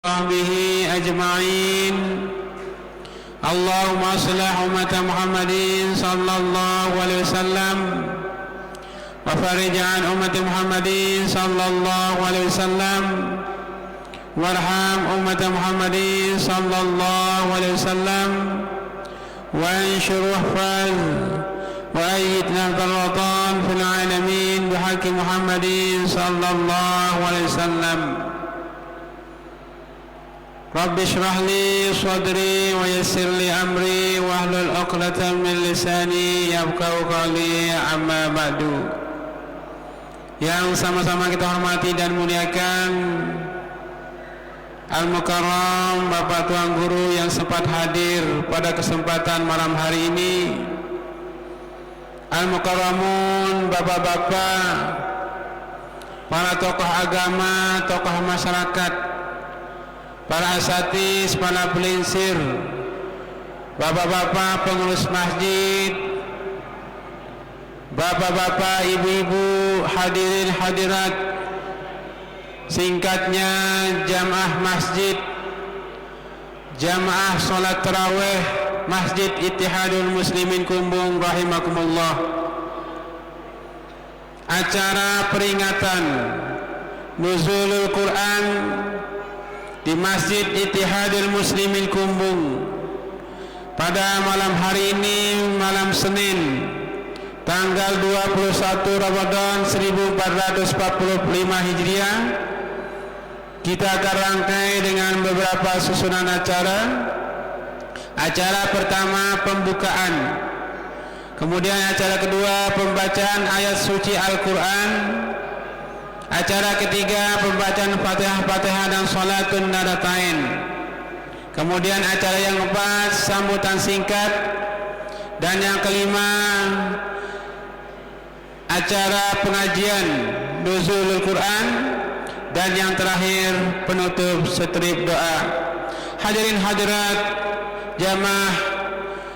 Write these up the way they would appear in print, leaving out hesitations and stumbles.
وصحبه أجمعين. اللهم أصلح أمة محمد صلى الله عليه وسلم وفرج عن أمة محمد صلى الله عليه وسلم وارحم أمة محمد صلى الله عليه وسلم وانشر واحفظ وأيد نهض الوطن في العالمين بحق محمد صلى الله عليه وسلم. Rabbi shrah li sadri wa yassir li amri wahlul 'uqdatam min lisani yafqahu qawli, amma ba'du. Yang sama-sama kita hormati dan muliakan Al-Mukarram Bapak Tuan Guru yang sempat hadir pada kesempatan malam hari ini, Al-Mukarramun, bapak-bapak, para tokoh agama, tokoh masyarakat, para asatidz, para pelinsir, bapak-bapak pengurus masjid, bapak-bapak, ibu-ibu, hadirin hadirat, singkatnya jamaah masjid, jamaah sholat tarawih Masjid Ittihadul Muslimin Kumbung rahimakumullah. Acara peringatan Nuzulul Quran di Masjid Ittihadul Muslimin Kumbung pada malam hari ini, malam Senin tanggal 21 Ramadan 1445 Hijriah, kita akan rangkai dengan beberapa susunan acara. Acara pertama pembukaan, kemudian acara kedua pembacaan ayat suci Al-Quran, acara ketiga pembacaan Fatihah dan Salatun Nadatain, kemudian acara yang keempat sambutan singkat, dan yang kelima acara pengajian Nuzulul Quran, dan yang terakhir penutup setrip doa. Hadirin hadirat jamaah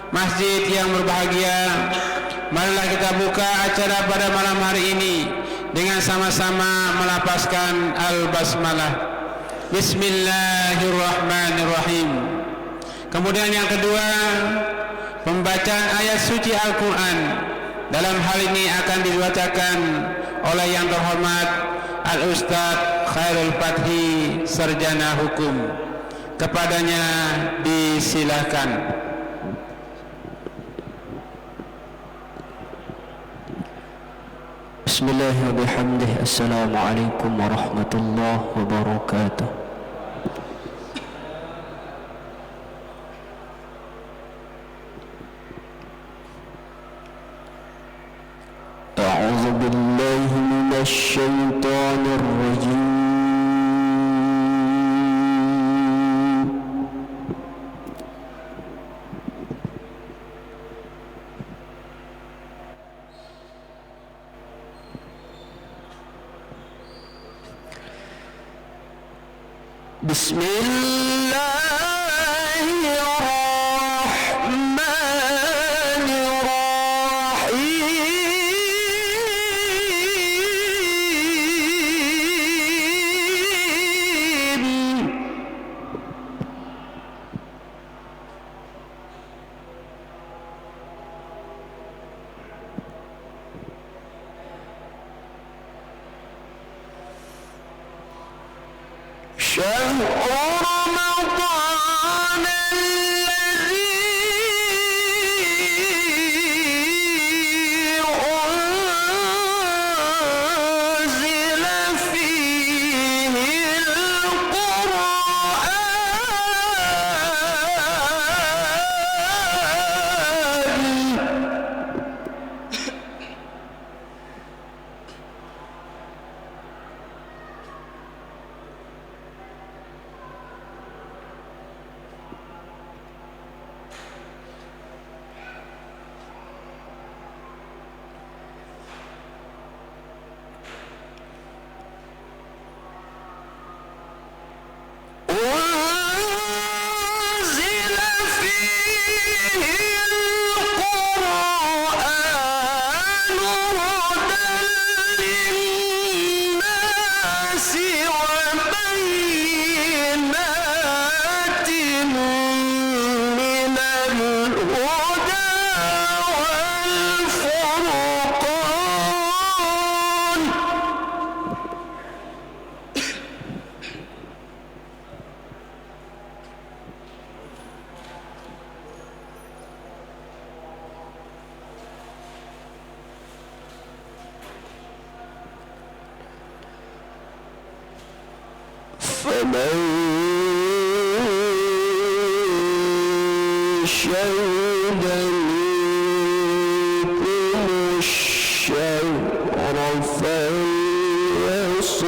masjid yang berbahagia, marilah kita buka acara pada malam hari ini dengan sama-sama melapaskan al-basmalah. Bismillahirrahmanirrahim. Kemudian yang kedua, pembacaan ayat suci Al-Quran. Dalam hal ini akan dibacakan oleh yang terhormat Al-Ustadz Khairul Fathi, Sarjana Hukum. Kepadanya disilahkan. Bismillahirrahmanirrahim. Assalamualaikum warahmatullahi wabarakatuh. A'udzu billahi minasy syaithanir rajim. شهر رمضان فمن شهد منكم الشهر فليصم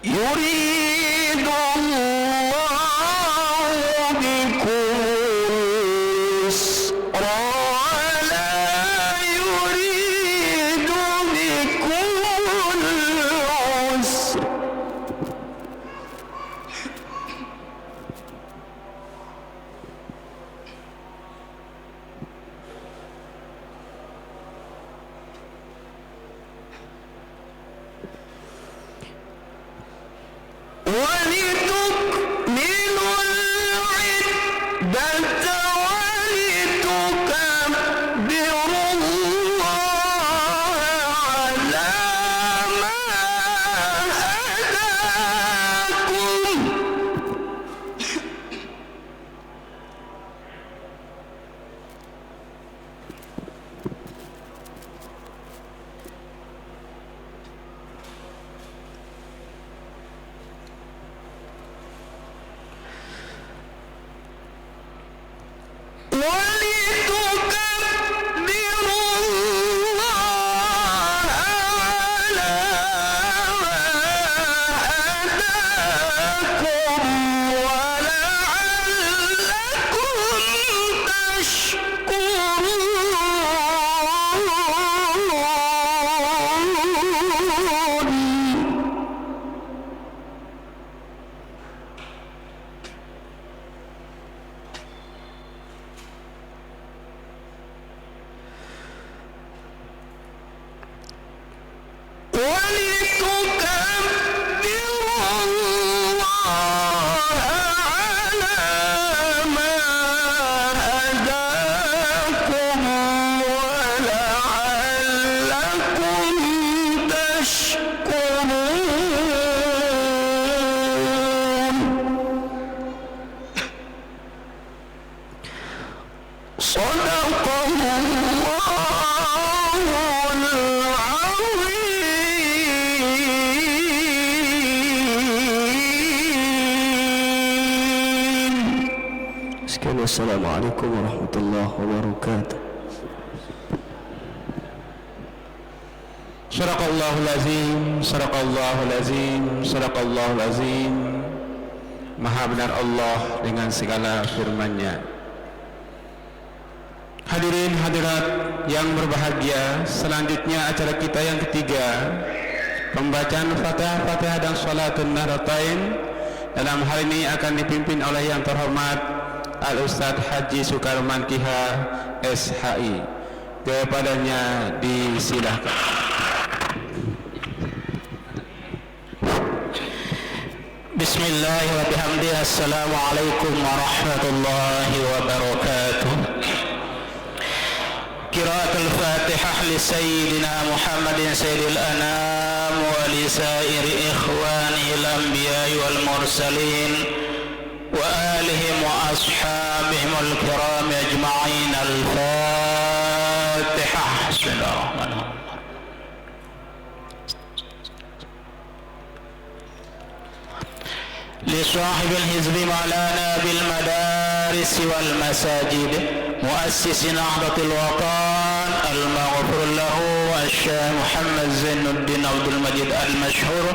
يريد الله بكم اليسر ولا يريد بكم العسر ولتكملوا العدة ولتكبروا الله على ما هداكم ولتكبروا الله على ما هداكم ولعلكم تشكرون ولتكبروا الله على ما هداكم ولعلكم تشكرون صدق السلام عليكم ورحمة الله وبركاته. Sadaqallahul azim, sadaqallahul azim, sadaqallahul azim. Maha benar Allah dengan segala firman-Nya. Hadirin hadirat yang berbahagia, selanjutnya acara kita yang ketiga, pembacaan Fatihah dan Salatun Nahdlatain. Dalam hal ini akan dipimpin oleh yang terhormat Al-Ustadz Haji Sukarman Kiha SHI. Kepadanya disilahkan. Bismillahirrahmanirrahim. Assalamualaikum warahmatullahi wabarakatuh. Qiraatul Fatihah li Sayyidina Muhammadin Sayyidil Anam السلام ولسائر إخوانه الأنبياء والمرسلين وآلهم وأصحابهم الكرام أجمعين. الفاتحة. بسم الله الرحمن الرحيم. لصاحب الحزب مولانا بالمدارس والمساجد مؤسس نهضة الوطن المغفور له الشيخ محمد زين الدين عبد المجيد المشهور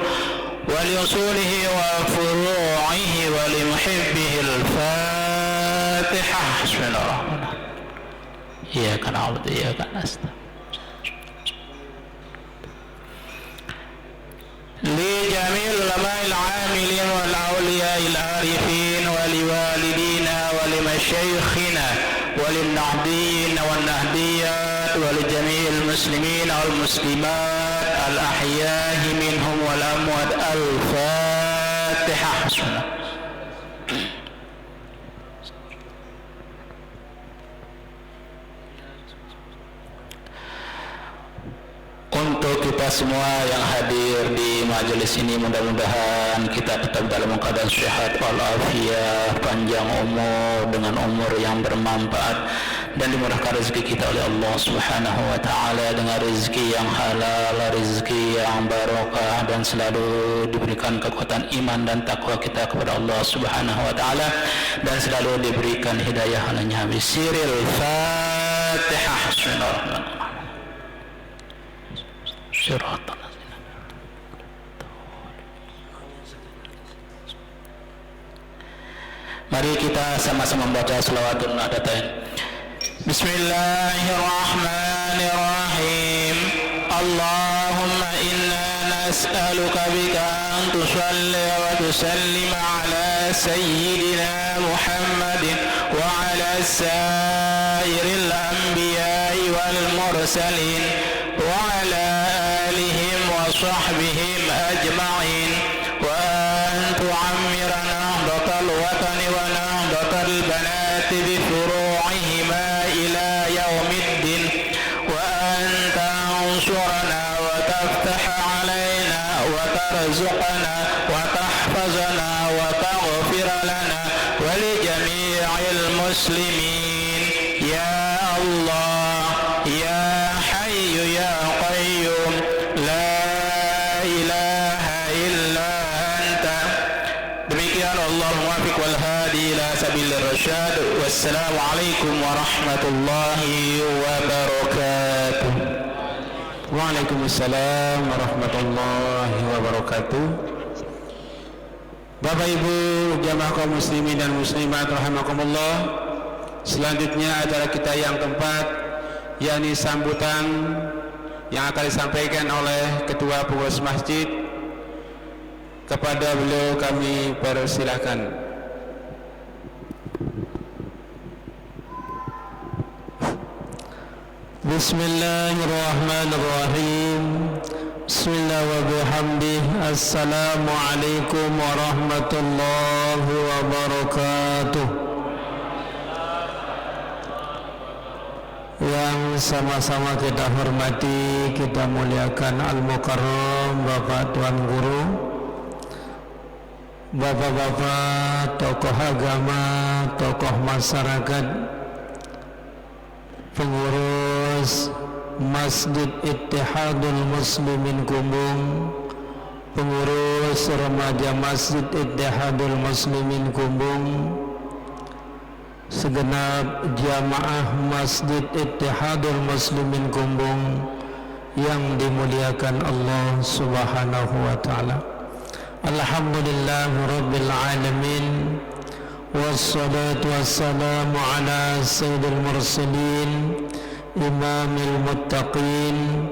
ولأصوله وفروعه ولمحبه. الفاتحة. بسم الله الرحمن الرحيم. إياك نعبد وإياك نستعين. لجميع العلماء العاملين والأولياء العارفين ولوالدينا ولمشايخنا وللنهديين والنهديات ولجميع المسلمين والمسلمات الأحياء منهم والأموات. الفاتحة. بسم الله. Untuk kita semua yang hadir di majelis ini, mudah-mudahan kita tetap dalam keadaan sehat walafiat, panjang umur dengan umur yang bermanfaat, dan dimudahkan rezeki kita oleh Allah Subhanahu wa taala dengan rezeki yang halal, rezeki yang barokah, dan selalu diberikan kekuatan iman dan takwa kita kepada Allah Subhanahu wa taala, dan selalu diberikan hidayah olehnya. Bisiril Fatihah. Bismillahirrahmanirrahim. Mari kita sama-sama membaca shalawatun nadatain. Bismillahirrahmanirrahim. Allahumma inna nas'aluka bika an tusalli wa tusallim ala sayyidina Muhammadin wa ala sairil anbiya'i wal mursalin wa ala alihim wa sahbihim ajma'in, wa an tu'ammira nahdatal watani wa nahdatal banati bi furu'ihima ila yaumiddin, wa an tansurana wa taftaha alayna wa tarzuqana wa tahfazana wa taghfir lana wa li jami'il muslimin. Ya Allah, ya Hayyu ya Qayyum, la ilaha illa anta. Demikian, Allahumma muwaffiq wal hadi ila sabilir rasyad. Wassalamu alaikum warahmatullahi wabarakatuh. Waalaikumsalam warahmatullahi wabarakatuh. Bapak Ibu jamaah kaum muslimin dan muslimat rahimakumullah, selanjutnya acara kita yang keempat, yakni sambutan yang akan disampaikan oleh Ketua Pengurus Masjid. Kepada beliau kami persilahkan. Bismillahirrahmanirrahim. Bismillah wa bihamdih. Assalamualaikum warahmatullahi wabarakatuh. Yang sama-sama kita hormati, kita muliakan Al-Mukarram Bapak Tuan Guru, Bapak-bapak, tokoh agama, tokoh masyarakat, pengurus Masjid Ittihadul Muslimin Kumbung, pengurus remaja Masjid Ittihadul Muslimin Kumbung, segenap jamaah Masjid Ittihadul Muslimin Kumbung yang dimuliakan Allah Subhanahu wa taala. Alhamdulillah Rabbil Alamin, wassalatu wassalamu ala sayyidil mursalin, imamil muttaqin,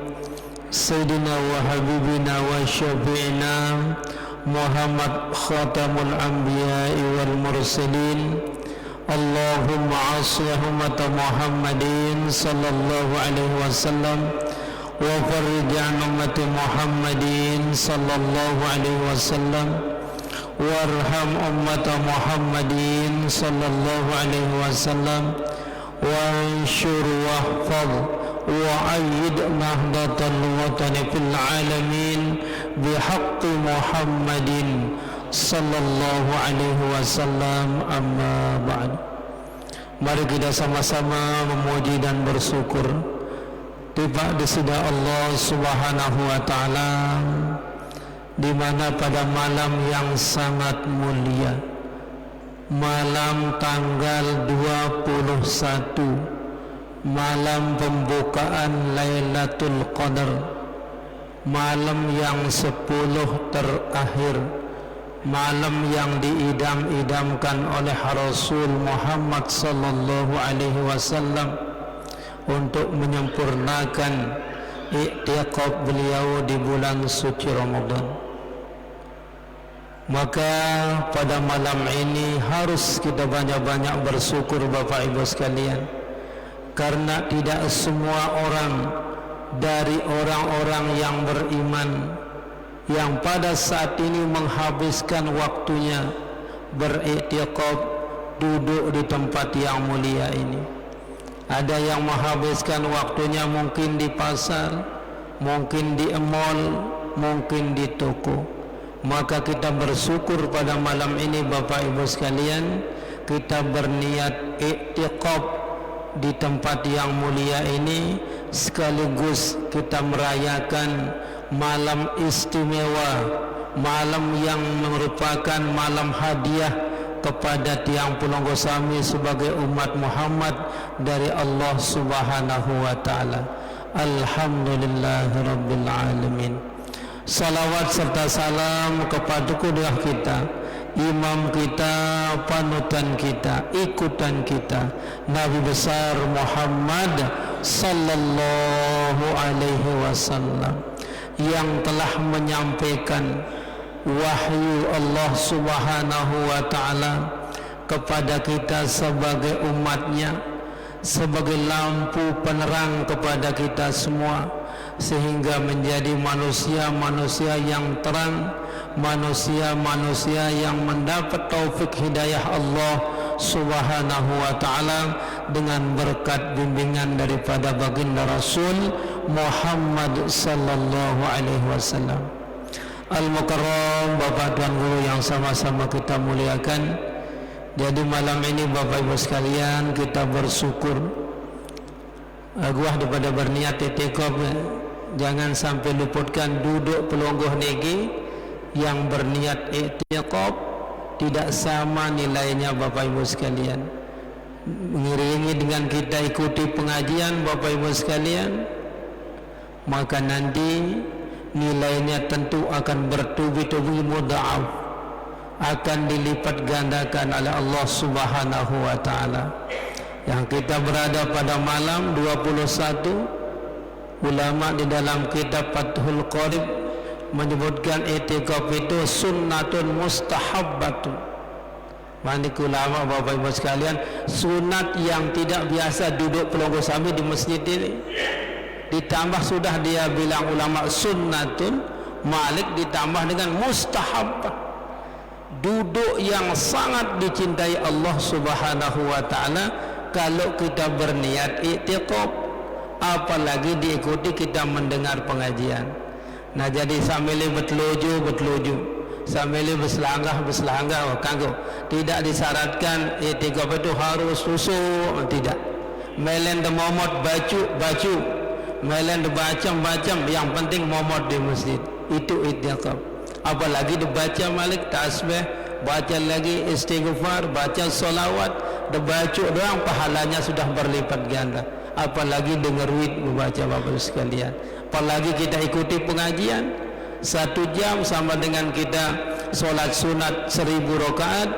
sayyidina wa habibina wa syafi'ina Muhammad khatamul anbiya'i wal mursalin. Allahumma aslihumat Muhammadin sallallahu alaihi wasallam wa farrij an ummati Muhammadin sallallahu alaihi wasallam warham ummat Muhammadin sallallahu alaihi wasallam wa anshur wahfaz وأيد نهضة الوطن في العالمين بحق محمد صلى الله عليه وسلم. أما بعد, mari kita sama-sama memuji dan bersyukur tiba di sida Allah Subhanahu wa taala, di mana pada malam yang sangat mulia, malam tanggal 21, malam pembukaan Lailatul Qadar, malam yang 10 terakhir, malam yang diidam-idamkan oleh Rasul Muhammad sallallahu alaihi wasallam untuk menyempurnakan i'tiqad beliau di bulan suci Ramadan. Maka pada malam ini harus kita banyak-banyak bersyukur Bapak Ibu sekalian, karena tidak semua orang dari orang-orang yang beriman yang pada saat ini menghabiskan waktunya beriktikaf duduk di tempat yang mulia ini. Ada yang menghabiskan waktunya mungkin di pasar, mungkin di mall, mungkin di toko. Maka kita bersyukur pada malam ini Bapak Ibu sekalian, kita berniat iktikaf di tempat yang mulia ini, sekaligus kita merayakan malam istimewa, malam yang merupakan malam hadiah kepada tiang Pulunggo Sami sebagai umat Muhammad dari Allah Subhanahu wa taala. Alhamdulillahirabbil alamin. Salawat serta salam kepada kudus kita, imam kita, panutan kita, ikutan kita, Nabi besar Muhammad sallallahu alaihi wasallam, yang telah menyampaikan wahyu Allah Subhanahu wa taala kepada kita sebagai umatnya, sebagai lampu penerang kepada kita semua, sehingga menjadi manusia-manusia yang terang, manusia-manusia yang mendapat taufik hidayah Allah Subhanahu wa taala dengan berkat bimbingan daripada baginda Rasul Muhammad sallallahu alaihi wasallam. Al-Mukarram, Bapak Tuan Guru yang sama-sama kita muliakan. Jadi malam ini Bapak Ibu sekalian, kita bersyukur aguah daripada berniat itikaf, jangan sampai luputkan duduk pelonggoh negi yang berniat itikaf tidak sama nilainya Bapak Ibu sekalian. Mengiringi dengan kita ikuti pengajian Bapak Ibu sekalian, maka nanti nilainya tentu akan bertubi-tubi mudha'af, akan dilipat gandakan oleh Allah Subhanahu wa taala. Yang kita berada pada malam 21, ulama di dalam kitab Fathul Qorib menyebutkan i'tikaf itu sunnatun mustahabbatun. Manik ulama Bapak Ibu sekalian, sunat yang tidak biasa duduk pelonggo sami di masjid ini, ditambah sudah dia bilang ulama sunnatun, Malik ditambah dengan mustahabbah, duduk yang sangat dicintai Allah Subhanahu wa taala kalau kita berniat i'tikaf, apalagi diikuti kita mendengar pengajian. Nah, jadi sambil betluju, sambil berselangah, kanggo tidak disyaratkan i'tikaf itu harus susu, tidak. Melen de momot baju, melen de macam-macam, yang penting momot di masjid, itu i'tikaf. Apalagi dibaca Malik tasbih, baca lagi istighfar, baca solawat, dibaca doang pahalanya sudah berlipat ganda. Apalagi dengar wid membaca Bapak sekalian. Apalagi kita ikuti pengajian 1 jam sama dengan kita solat sunat 1000 rakaat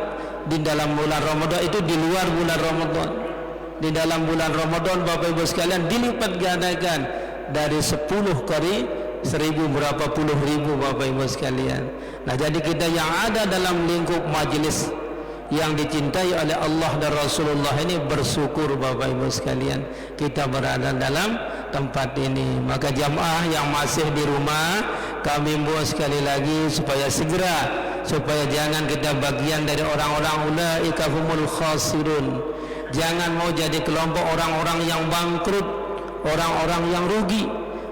di dalam bulan Ramadan. Itu di luar bulan Ramadan. Di dalam bulan Ramadan Bapak Ibu sekalian dilipat gandakan dari 10 kali 1000 berapa puluh ribu Bapak Ibu sekalian. Nah, jadi kita yang ada dalam lingkup majlis yang dicintai oleh Allah dan Rasulullah ini bersyukur Bapak Ibu sekalian kita berada dalam tempat ini. Maka jamaah yang masih di rumah, kami himbau sekali lagi supaya segera, supaya jangan kita bagian dari orang-orang ulaika humul khasirun. Jangan mau jadi kelompok orang-orang yang bangkrut, orang-orang yang rugi.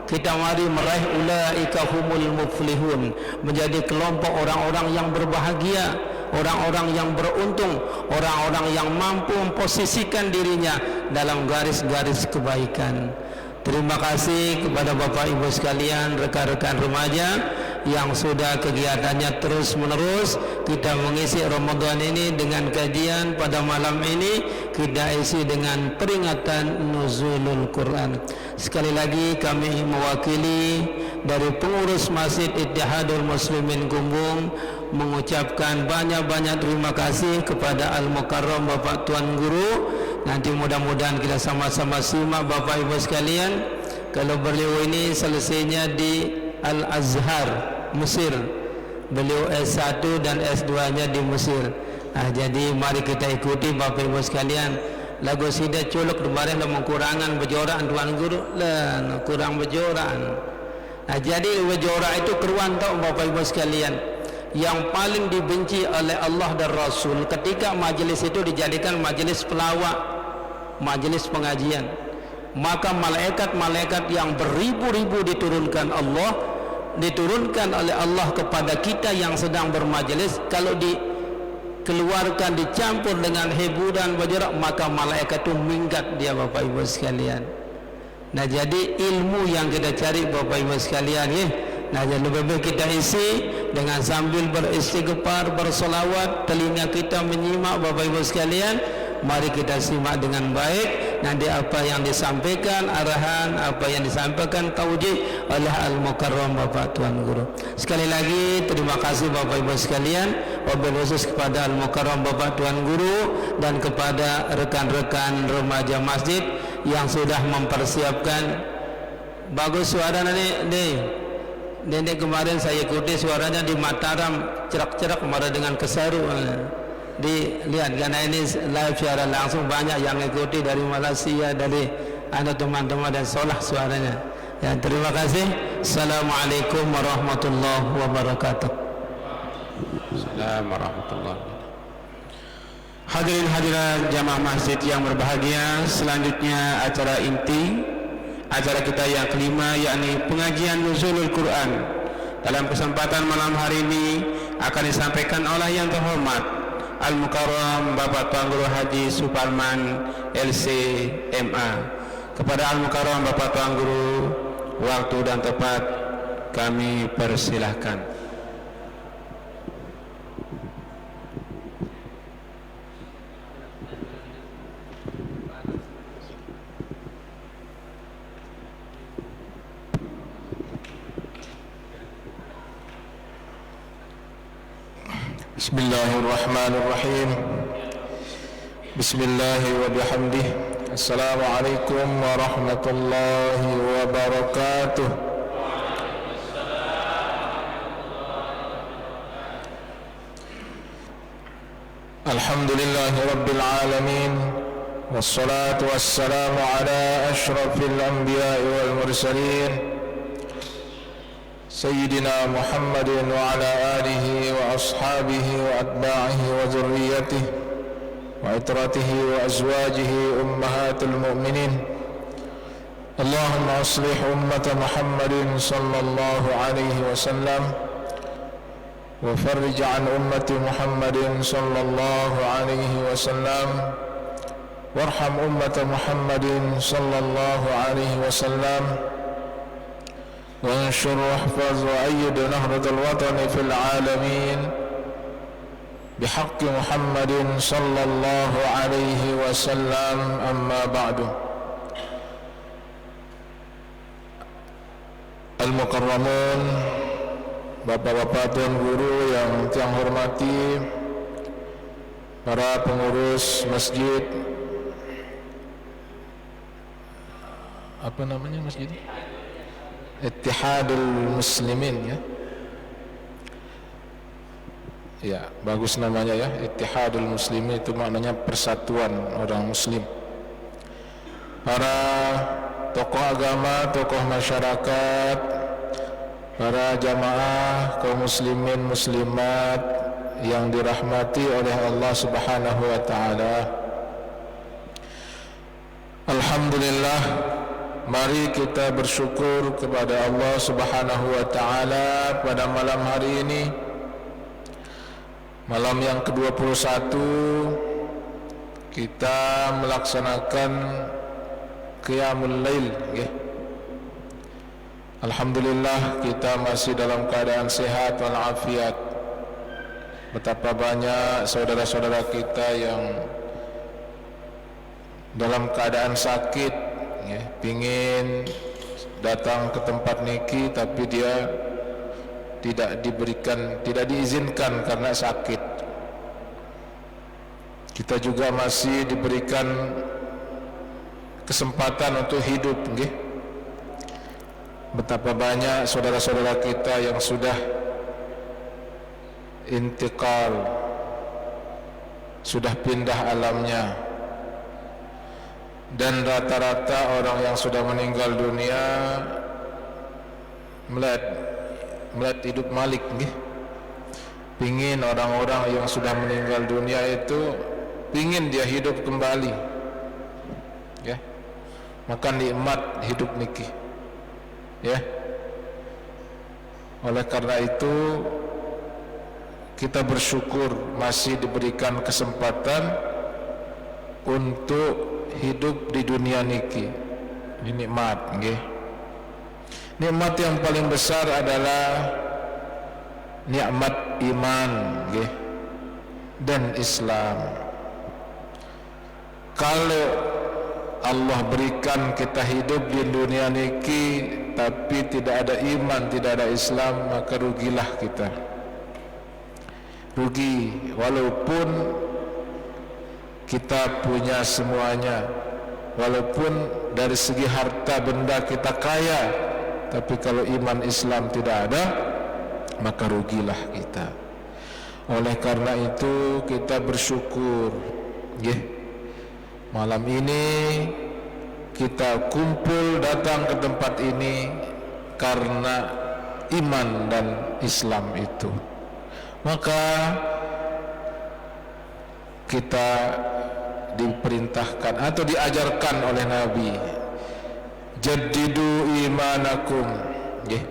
Kita mari meraih ulaika humul muflihun, menjadi kelompok orang-orang yang berbahagia, orang-orang yang beruntung, orang-orang yang mampu memposisikan dirinya dalam garis-garis kebaikan. Terima kasih kepada Bapak Ibu sekalian, rekan-rekan remaja yang sudah kegiatannya terus menerus. Kita mengisi Ramadan ini dengan kajian pada malam ini, kita isi dengan peringatan nuzulul Quran. Sekali lagi kami mewakili dari pengurus Masjid Ittihadul Muslimin Gumbung mengucapkan banyak-banyak terima kasih kepada Al-Mukarram Bapak Tuan Guru. Nanti mudah-mudahan kita sama-sama simak Bapak Ibu sekalian, kalau beliau ini selesainya di Al-Azhar, Mesir. Beliau S1 dan S2 nya di Mesir. Jadi mari kita ikuti Bapak Ibu sekalian. Lagu Sida Culuk kemarin dah kurangan berjorak Tuan Guru lah, kurang berjorak. Jadi berjorak itu keruan tau Bapak Ibu sekalian, yang paling dibenci oleh Allah dan Rasul ketika majlis itu dijadikan majlis pelawak, majlis pengajian. Maka malaikat-malaikat yang beribu-ribu diturunkan oleh Allah kepada kita yang sedang bermajlis, kalau dikeluarkan dicampur dengan hiburan bergerak, maka malaikat itu minggat dia Bapak Ibu sekalian. Nah, jadi ilmu yang kita cari Bapak Ibu sekalian ya. Nah, jadi lebih baik kita isi dengan sambil beristighfar, bersolawat, telinga kita menyimak Bapak Ibu sekalian. Mari kita simak dengan baik nanti apa yang disampaikan, arahan apa yang disampaikan taujih oleh Al-Mukarram Bapak Tuan Guru. Sekali lagi terima kasih Bapak Ibu sekalian, wabil khusus kepada Al-Mukarram Bapak Tuan Guru dan kepada rekan-rekan remaja masjid yang sudah mempersiapkan. Bagus suara Nenek kemarin saya ikuti suaranya di Mataram, cerak-cerak marah dengan keseru. Dilihat karena ini live secara langsung, banyak yang ikuti dari Malaysia, dari anda teman-teman, dan solah suaranya. Ya, terima kasih. Assalamualaikum warahmatullahi wabarakatuh. Assalamualaikum warahmatullahi wabarakatuh. Hadirin hadirat jamaah masjid yang berbahagia, selanjutnya acara inti acara kita yang kelima, yakni pengajian nuzulul Quran. Dalam kesempatan malam hari ini akan disampaikan oleh yang terhormat Al-Mukarram Bapak Tuan Guru Haji Suparman LC.MA. Kepada Al-Mukarram Bapak Tuan Guru, waktu dan tempat kami persilahkan. Bismillahirrahmanirrahim. Bismillahi wa bihamdih. Assalamualaikum warahmatullahi wabarakatuh. Alhamdulillahi rabbil alamin, wassalatu wassalamu ala ashrafil anbiya'i wal mursalin Sayyidina Muhammadin wa ala alihi wa ashabihi wa atba'ihi wa zurriyatihi wa itratihi wa azwajihi ummahatul mu'minin. Allahumma aslih ummata Muhammadin sallallahu alaihi wasallam wa farrij an ummati Muhammadin sallallahu alaihi wasallam warham ummata Muhammadin sallallahu alaihi wasallam وانشر واحفظ وأيد نهضة الوطن في العالمين بحق محمد صلى الله عليه وسلم. أما بعد. Al-Mukarramun, Bapak-bapak Tuan Guru yang saya hormati, para pengurus masjid, apa namanya masjid? Ittihadul Muslimin, ya bagus namanya ya, Ittihadul Muslimin, itu maknanya persatuan orang muslim. Para tokoh agama, tokoh masyarakat, para jamaah kaum muslimin muslimat yang dirahmati oleh Allah Subhanahu wa taala. Alhamdulillah, mari kita bersyukur kepada Allah Subhanahu wa taala pada malam hari ini, malam yang ke-21 kita melaksanakan Qiyamul Lail, ya. Alhamdulillah kita masih dalam keadaan sehat walafiat. Betapa banyak saudara-saudara kita yang dalam keadaan sakit, ya, pingin datang ke tempat niki tapi dia tidak diizinkan karena sakit. Kita juga masih diberikan kesempatan untuk hidup, nggih. Betapa banyak saudara-saudara kita yang sudah intikal, sudah pindah alamnya, dan rata-rata orang yang sudah meninggal dunia melihat hidup malik, nggih. Pingin orang-orang yang sudah meninggal dunia itu pingin dia hidup kembali, ya. Maka nikmat hidup niki, ya. Oleh karena itu kita bersyukur masih diberikan kesempatan untuk hidup di dunia niki. Ini nikmat, nggih. Nikmat yang paling besar adalah nikmat iman, nggih, dan Islam. Kalau Allah berikan kita hidup di dunia niki tapi tidak ada iman, tidak ada Islam, maka rugilah kita. Rugi walaupun kita punya semuanya, walaupun dari segi harta benda kita kaya, tapi kalau iman Islam tidak ada, maka rugilah kita. Oleh karena itu kita bersyukur, ya. Malam ini kita kumpul datang ke tempat ini karena iman dan Islam itu. Maka kita diperintahkan atau diajarkan oleh Nabi, jaddidu imanakum, ya.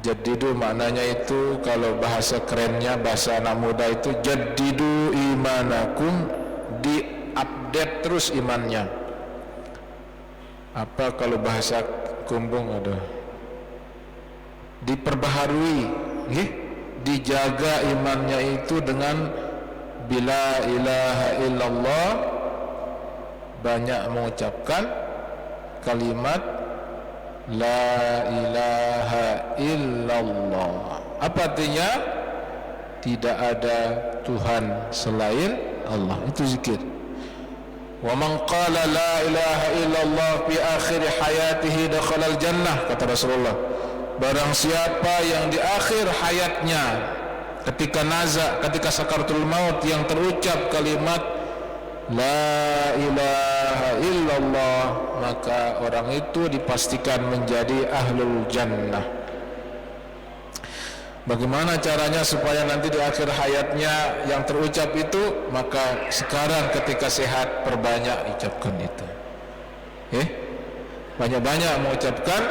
Jaddidu maknanya itu, kalau bahasa kerennya, bahasa anak muda itu, jaddidu imanakum, diupdate terus imannya. Apa kalau bahasa kumbung ada? Diperbaharui, nggih? Dijaga imannya itu dengan bila ilaha illallah, banyak mengucapkan kalimat la ilaha illallah. Apa artinya? Tidak ada Tuhan selain Allah. Itu zikir. Wa man qala la ilaha illallah fi akhir hayatihi dakhala al-jannah, kata Rasulullah. Barang siapa yang di akhir hayatnya, ketika naza, ketika sakaratul maut, yang terucap kalimat la ilaha illallah, maka orang itu dipastikan menjadi ahlul jannah. Bagaimana caranya supaya nanti di akhir hayatnya yang terucap itu? Maka sekarang ketika sehat, perbanyak ucapkan itu, banyak-banyak mengucapkan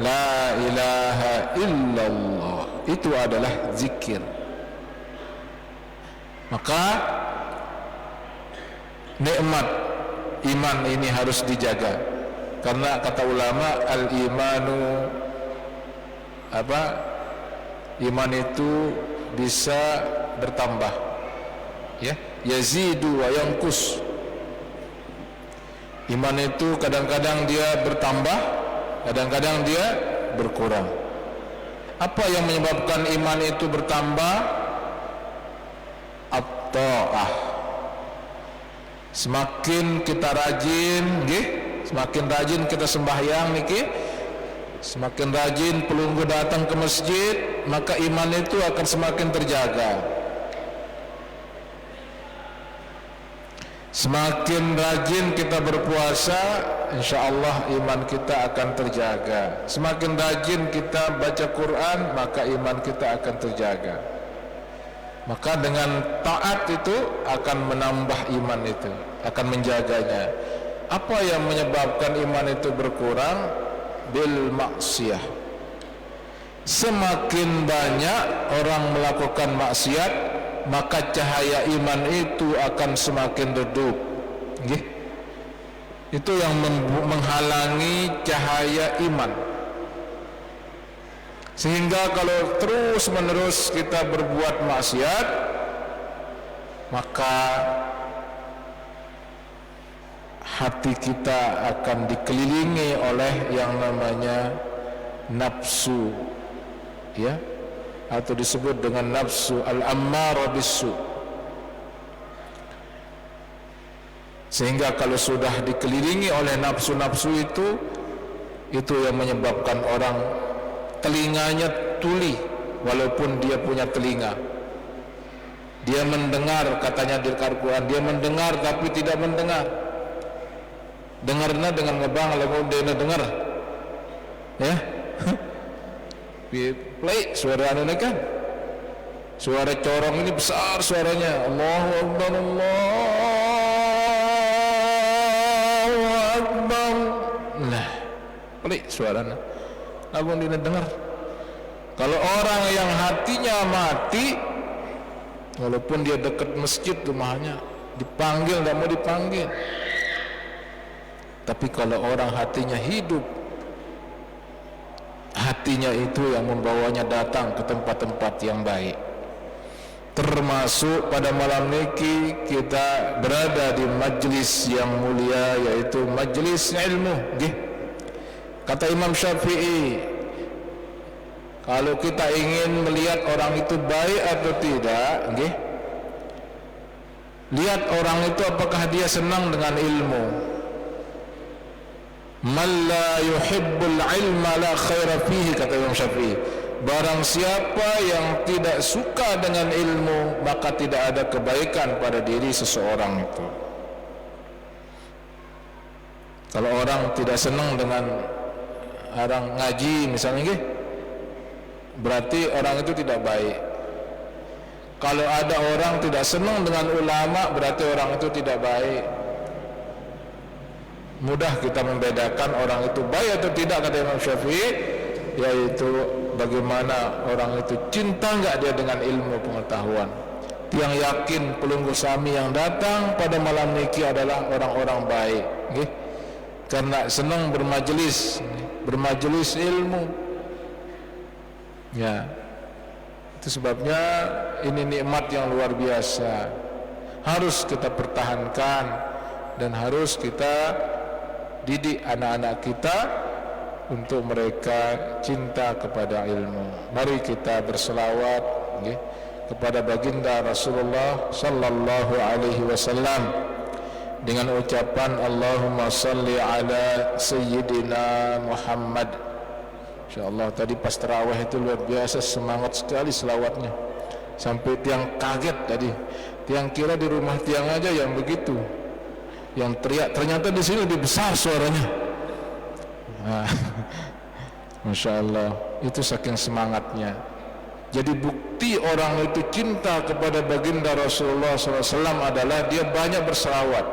la ilaha illallah. Itu adalah zikir. Maka nikmat iman ini harus dijaga, karena kata ulama, al-imanu iman itu bisa bertambah, ya, yazidu wa yanqus. Iman itu kadang-kadang dia bertambah, kadang-kadang dia berkurang. Apa yang menyebabkan iman itu bertambah? At-ta'ah. Semakin kita rajin, nggih, semakin rajin kita sembahyang niki, semakin rajin pelunggu datang ke masjid, maka iman itu akan semakin terjaga. Semakin rajin kita berpuasa, insyaallah iman kita akan terjaga. Semakin rajin kita baca Quran, maka iman kita akan terjaga. Maka dengan taat itu akan menambah iman itu, akan menjaganya. Apa yang menyebabkan iman itu berkurang? Bil maksiyah. Semakin banyak orang melakukan maksiat, maka cahaya iman itu akan semakin redup. Itu yang menghalangi cahaya iman. Sehingga kalau terus menerus kita berbuat maksiat, maka hati kita akan dikelilingi oleh yang namanya nafsu, ya, atau disebut dengan nafsu al-ammarah bis-su. Sehingga kalau sudah dikelilingi oleh nafsu-nafsu itu yang menyebabkan orang telinganya tuli walaupun dia punya telinga. Dia mendengar, katanya di Al-Quran, dia mendengar tapi tidak mendengar. Dengarnya dengan ngebang lalu dia dengar, ya. Play suara anu kan, suara corong ini besar suaranya, Allahu Akbar, Allahu Akbar. Nah, play suaranya, lalu dia dengar. Kalau orang yang hatinya mati, walaupun dia dekat masjid rumahnya, dipanggil tidak mau dipanggil. Tapi kalau orang hatinya hidup, hatinya itu yang membawanya datang ke tempat-tempat yang baik. Termasuk pada malam ini kita berada di majlis yang mulia, yaitu majlis ilmu. Kata Imam Syafi'i, kalau kita ingin melihat orang itu baik atau tidak, lihat orang itu apakah dia senang dengan ilmu. Man la yuhibbul ilma la khaira fihi, kata Imam Syafi'i. Barang siapa yang tidak suka dengan ilmu, maka tidak ada kebaikan pada diri seseorang itu. Kalau orang tidak senang dengan orang ngaji misalnya, berarti orang itu tidak baik. Kalau ada orang tidak senang dengan ulama, berarti orang itu tidak baik. Mudah kita membedakan orang itu baik atau tidak, kata Imam Syafi'i, yaitu bagaimana orang itu cinta enggak dia dengan ilmu pengetahuan. Yang yakin pelunggu sami yang datang pada malam niki adalah orang-orang baik, karena senang bermajelis ilmu. Ya, itu sebabnya ini nikmat yang luar biasa, harus kita pertahankan dan harus kita didik anak-anak kita untuk mereka cinta kepada ilmu. Mari kita berselawat kepada baginda Rasulullah sallallahu alaihi wasallam dengan ucapan Allahumma salli ala sayyidina Muhammad. Insyaallah tadi pas tarawih itu luar biasa semangat sekali selawatnya, sampai tiang kaget tadi, tiang kira di rumah tiang aja yang begitu, yang teriak, ternyata di sini lebih besar suaranya. Masya Allah, itu saking semangatnya. Jadi bukti orang itu cinta kepada baginda Rasulullah SAW adalah dia banyak berselawat.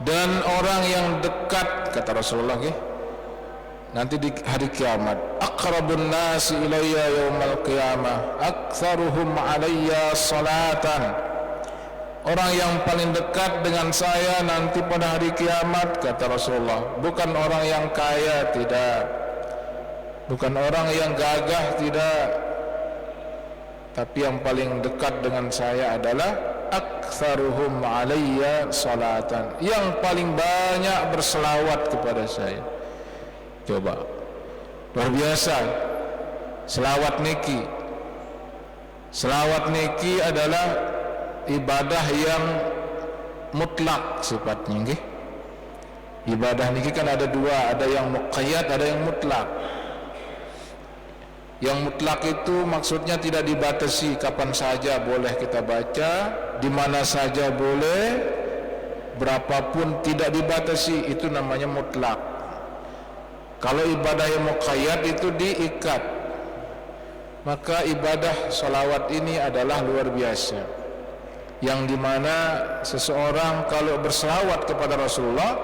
Dan orang yang dekat, kata Rasulullah, nanti di hari kiamat, aqrabun nasi ilayya yaumal qiyamah aktsaruhum alayya salatan. Orang yang paling dekat dengan saya nanti pada hari kiamat, kata Rasulullah, bukan orang yang kaya, tidak, bukan orang yang gagah, tidak, tapi yang paling dekat dengan saya adalah aktsaruhum alayya salatan, yang paling banyak berselawat kepada saya. Coba, luar biasa. Selawat niki adalah ibadah yang mutlak sifatnya. Ibadah niki kan ada dua, ada yang muqayyad, ada yang mutlak. Yang mutlak itu maksudnya tidak dibatasi, kapan saja boleh kita baca, di mana saja boleh, berapapun tidak dibatasi, itu namanya mutlak. Kalau ibadah yang muqayyad itu diikat. Maka ibadah salawat ini adalah luar biasa. yang dimana seseorang kalau berselawat kepada Rasulullah,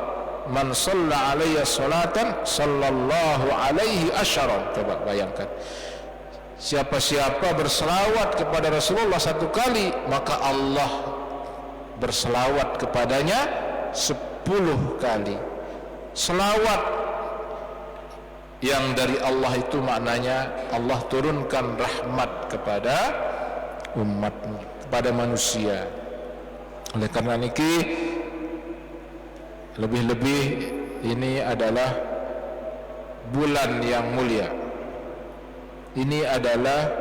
man shalla alayya salatan sallallahu alaihi asyara. Coba bayangkan, siapa-siapa berselawat kepada Rasulullah 1 kali, maka Allah berselawat kepadanya 10 kali. Selawat yang dari Allah itu maknanya Allah turunkan rahmat kepada umatnya, kepada manusia. Oleh karena niki, lebih-lebih ini adalah bulan yang mulia. Ini adalah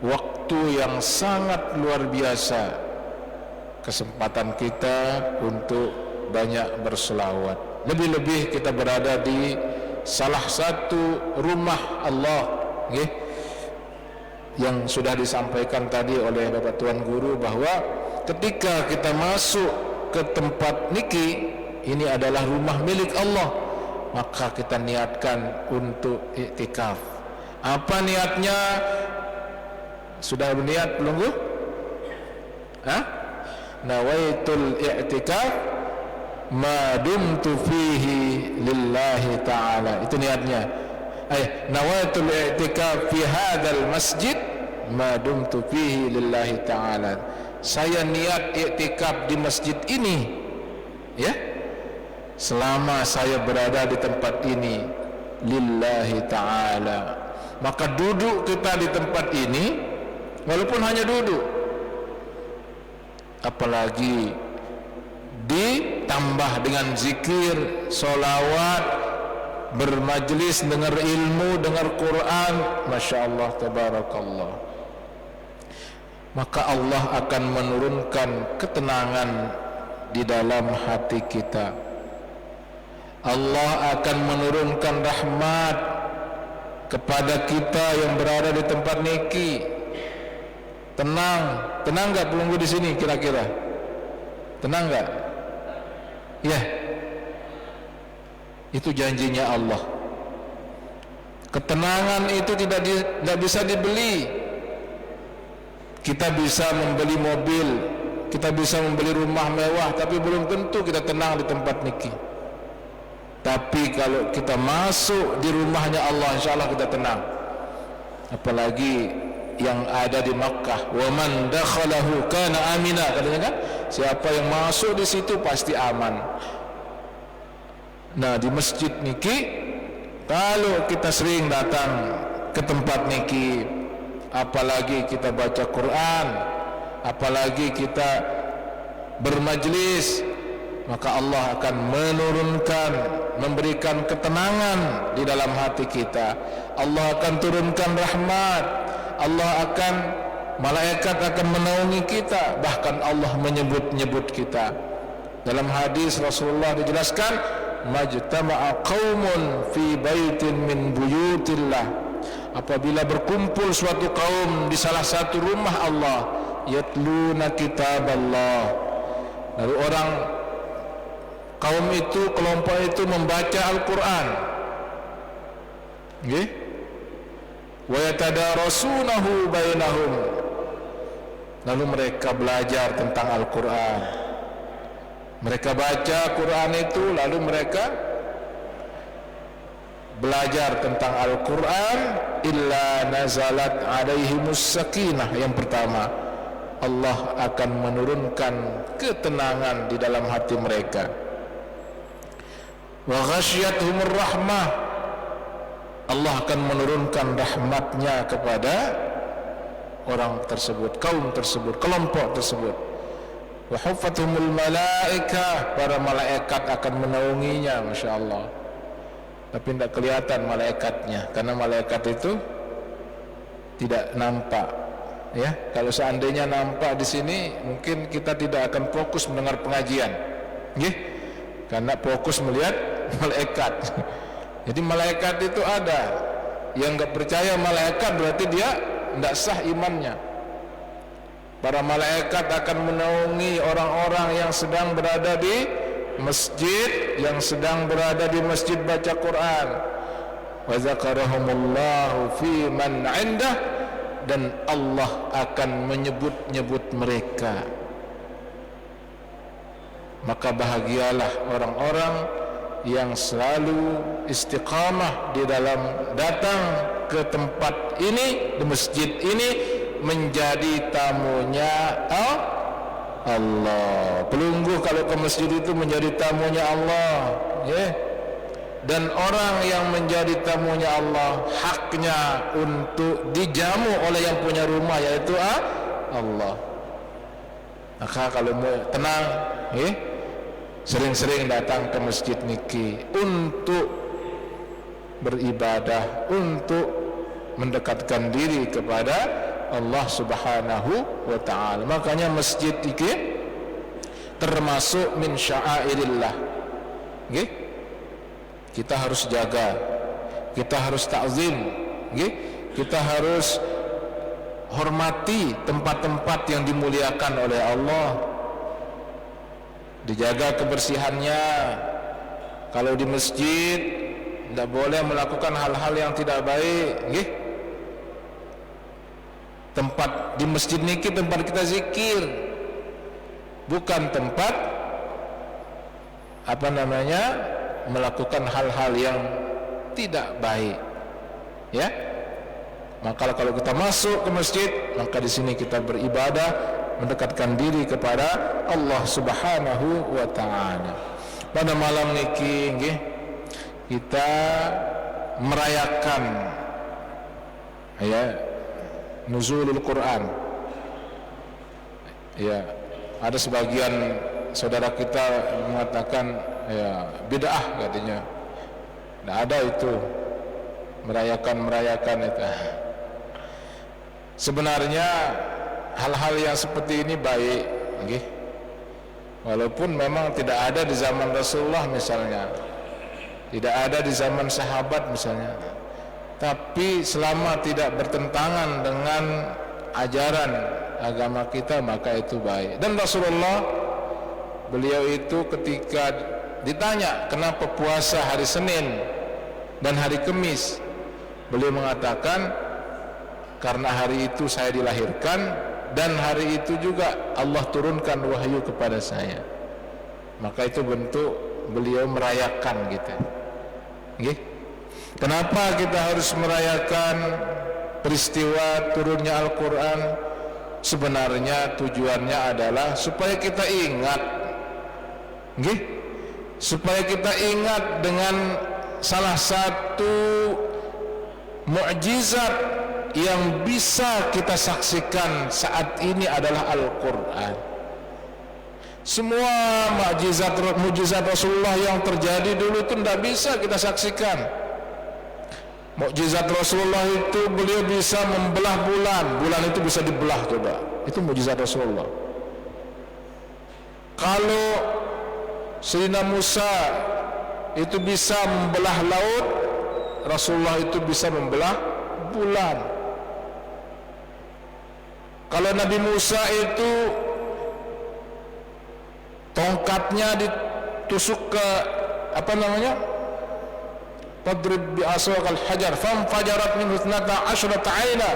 waktu yang sangat luar biasa, kesempatan kita untuk banyak berselawat. Lebih-lebih kita berada di salah satu rumah Allah, yang sudah disampaikan tadi oleh Bapak Tuan Guru, bahwa ketika kita masuk ke tempat niki, ini adalah rumah milik Allah, maka kita niatkan untuk iktikaf. Apa niatnya? Sudah berniat belum Bu? Nawaitul i'tikaf ma dumtu fihi lillahi ta'ala. Itu niatnya. Nawaitul i'tikaf fi hadzal masjid ma dumtu fihi lillahi ta'ala. Saya niat i'tikaf di masjid ini, ya, selama saya berada di tempat ini lillahi ta'ala. Maka duduk kita di tempat ini, walaupun hanya duduk, apalagi ditambah dengan zikir, solawat, bermajlis, dengar ilmu, dengar Quran, Masya Allah, tabarakallah, maka Allah akan menurunkan ketenangan di dalam hati kita. Allah akan menurunkan rahmat kepada kita yang berada di tempat niki. Tenang nggak pelunggu di sini kira-kira? Tenang nggak? Ya, itu janjinya Allah. Ketenangan itu tidak bisa dibeli. Kita bisa membeli mobil, kita bisa membeli rumah mewah, tapi belum tentu kita tenang di tempat niki. Tapi kalau kita masuk di rumahnya Allah, insya Allah kita tenang. Apalagi yang ada di Makkah, wa man dakhalahu kana amina, katanya kan, siapa yang masuk di situ pasti aman. Nah, di masjid niki, kalau kita sering datang ke tempat niki, apalagi kita baca Quran, apalagi kita bermajlis, maka Allah akan menurunkan, memberikan ketenangan di dalam hati kita. Allah akan turunkan rahmat, Allah akan, malaikat akan menaungi kita, bahkan Allah menyebut-nyebut kita. Dalam hadis Rasulullah dijelaskan, majtama'a qaumun fi baitin min buyutillah. Apabila berkumpul suatu kaum di salah satu rumah Allah, yatluna kitaballah, lalu kaum itu, kelompok itu membaca Al-Quran, wa yatadarasunahu bainahum, lalu mereka belajar tentang Al-Quran. Mereka baca Quran itu, lalu mereka belajar tentang Al-Quran. Illa nazalat alaihimus sakinah. Yang pertama, Allah akan menurunkan ketenangan di dalam hati mereka. Wa ghasyiyatuhumur rahmah, Allah akan menurunkan rahmatnya kepada orang tersebut, kaum tersebut, kelompok tersebut. Wa huffathumul malaikah, para malaikat akan menaunginya, Masya Allah. Tapi tidak kelihatan malaikatnya, karena malaikat itu tidak nampak. Ya, kalau seandainya nampak di sini, mungkin kita tidak akan fokus mendengar pengajian, karena fokus melihat malaikat. Jadi malaikat itu ada. Yang nggak percaya malaikat berarti dia tidak sah imannya. Para malaikat akan menaungi orang-orang yang sedang berada di masjid, yang sedang berada di masjid baca Quran. Wa zakarahumullahu fi man 'indah dan Allah akan menyebut-nyebut mereka. Maka bahagialah orang-orang yang selalu istiqamah di dalam datang ke tempat ini, di masjid ini, menjadi tamunya Allah. Pelungguh kalau ke masjid itu menjadi tamunya Allah, ya. Dan orang yang menjadi tamunya Allah, haknya untuk dijamu oleh yang punya rumah, yaitu Allah. Maka kalau mau tenang, ya, sering-sering datang ke masjid niki untuk beribadah, untuk mendekatkan diri kepada Allah Subhanahu wa ta'ala. Makanya masjid ini termasuk min sya'airillah, okay? Kita harus jaga, kita harus ta'zim, okay? Kita harus hormati tempat-tempat yang dimuliakan oleh Allah, dijaga kebersihannya. Kalau di masjid tidak boleh melakukan hal-hal yang tidak baik, okay? Tempat di masjid niki tempat kita zikir, bukan tempat melakukan hal-hal yang tidak baik, ya. Maka kalau kita masuk ke masjid, maka di sini kita beribadah, mendekatkan diri kepada Allah Subhanahu wa ta'ala. Pada malam niki nggih, kita merayakan, ya, nuzulul Quran. Ya, ada sebagian saudara kita mengatakan, ya, bid'ah katanya. Tidak ada itu merayakan itu. Sebenarnya hal-hal yang seperti ini baik, okay? Walaupun memang tidak ada di zaman Rasulullah misalnya, tidak ada di zaman sahabat misalnya, tapi selama tidak bertentangan dengan ajaran agama kita, maka itu baik. Dan Rasulullah, beliau itu ketika ditanya kenapa puasa hari Senin dan hari Kamis, beliau mengatakan, karena hari itu saya dilahirkan dan hari itu juga Allah turunkan wahyu kepada saya. Maka itu bentuk beliau merayakan gitu, okay? Kenapa kita harus merayakan peristiwa turunnya Al-Quran? Sebenarnya tujuannya adalah supaya kita ingat, okay? Supaya kita ingat dengan salah satu mukjizat yang bisa kita saksikan saat ini adalah Al-Quran. Semua mukjizat Rasulullah yang terjadi dulu itu tidak bisa kita saksikan. Mukjizat Rasulullah itu beliau bisa membelah bulan itu bisa dibelah, coba. Itu mukjizat Rasulullah. Kalau Sayyidina Musa itu bisa membelah laut, Rasulullah itu bisa membelah bulan. Kalau Nabi Musa itu tongkatnya ditusuk ke Fadrib bi aswaqal hajar famfajarat min husnata asyrata aina,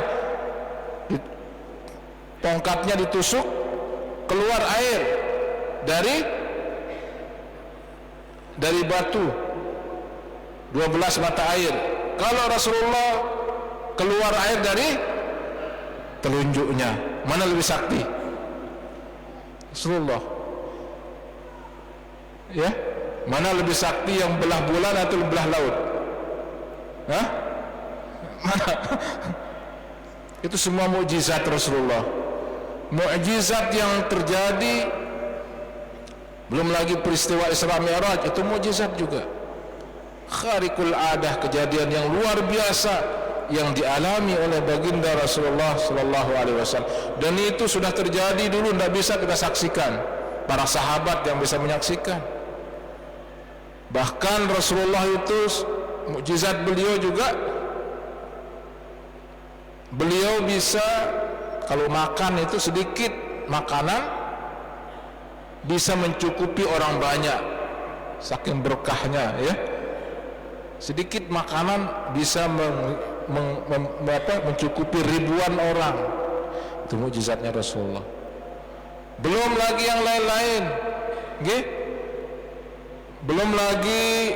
tongkatnya ditusuk, keluar air dari batu, 12 mata air. Kalau Rasulullah keluar air dari telunjuknya, mana lebih sakti? Rasulullah, ya, mana lebih sakti, yang belah bulan atau belah laut? Hah? Mana? Itu semua mukjizat Rasulullah, mukjizat yang terjadi. Belum lagi peristiwa Isra Mi'raj, itu mukjizat juga. Khariqul adah, kejadian yang luar biasa yang dialami oleh baginda Rasulullah sallallahu alaihi wasallam. Dan itu sudah terjadi dulu, tidak bisa kita saksikan. Para sahabat yang bisa menyaksikan. Bahkan Rasulullah itu mukjizat beliau juga, beliau bisa kalau makan itu sedikit makanan bisa mencukupi orang banyak, saking berkahnya, ya. Sedikit makanan bisa mencukupi ribuan orang. Itu mukjizatnya Rasulullah. Belum lagi yang lain-lain, nggih. Belum lagi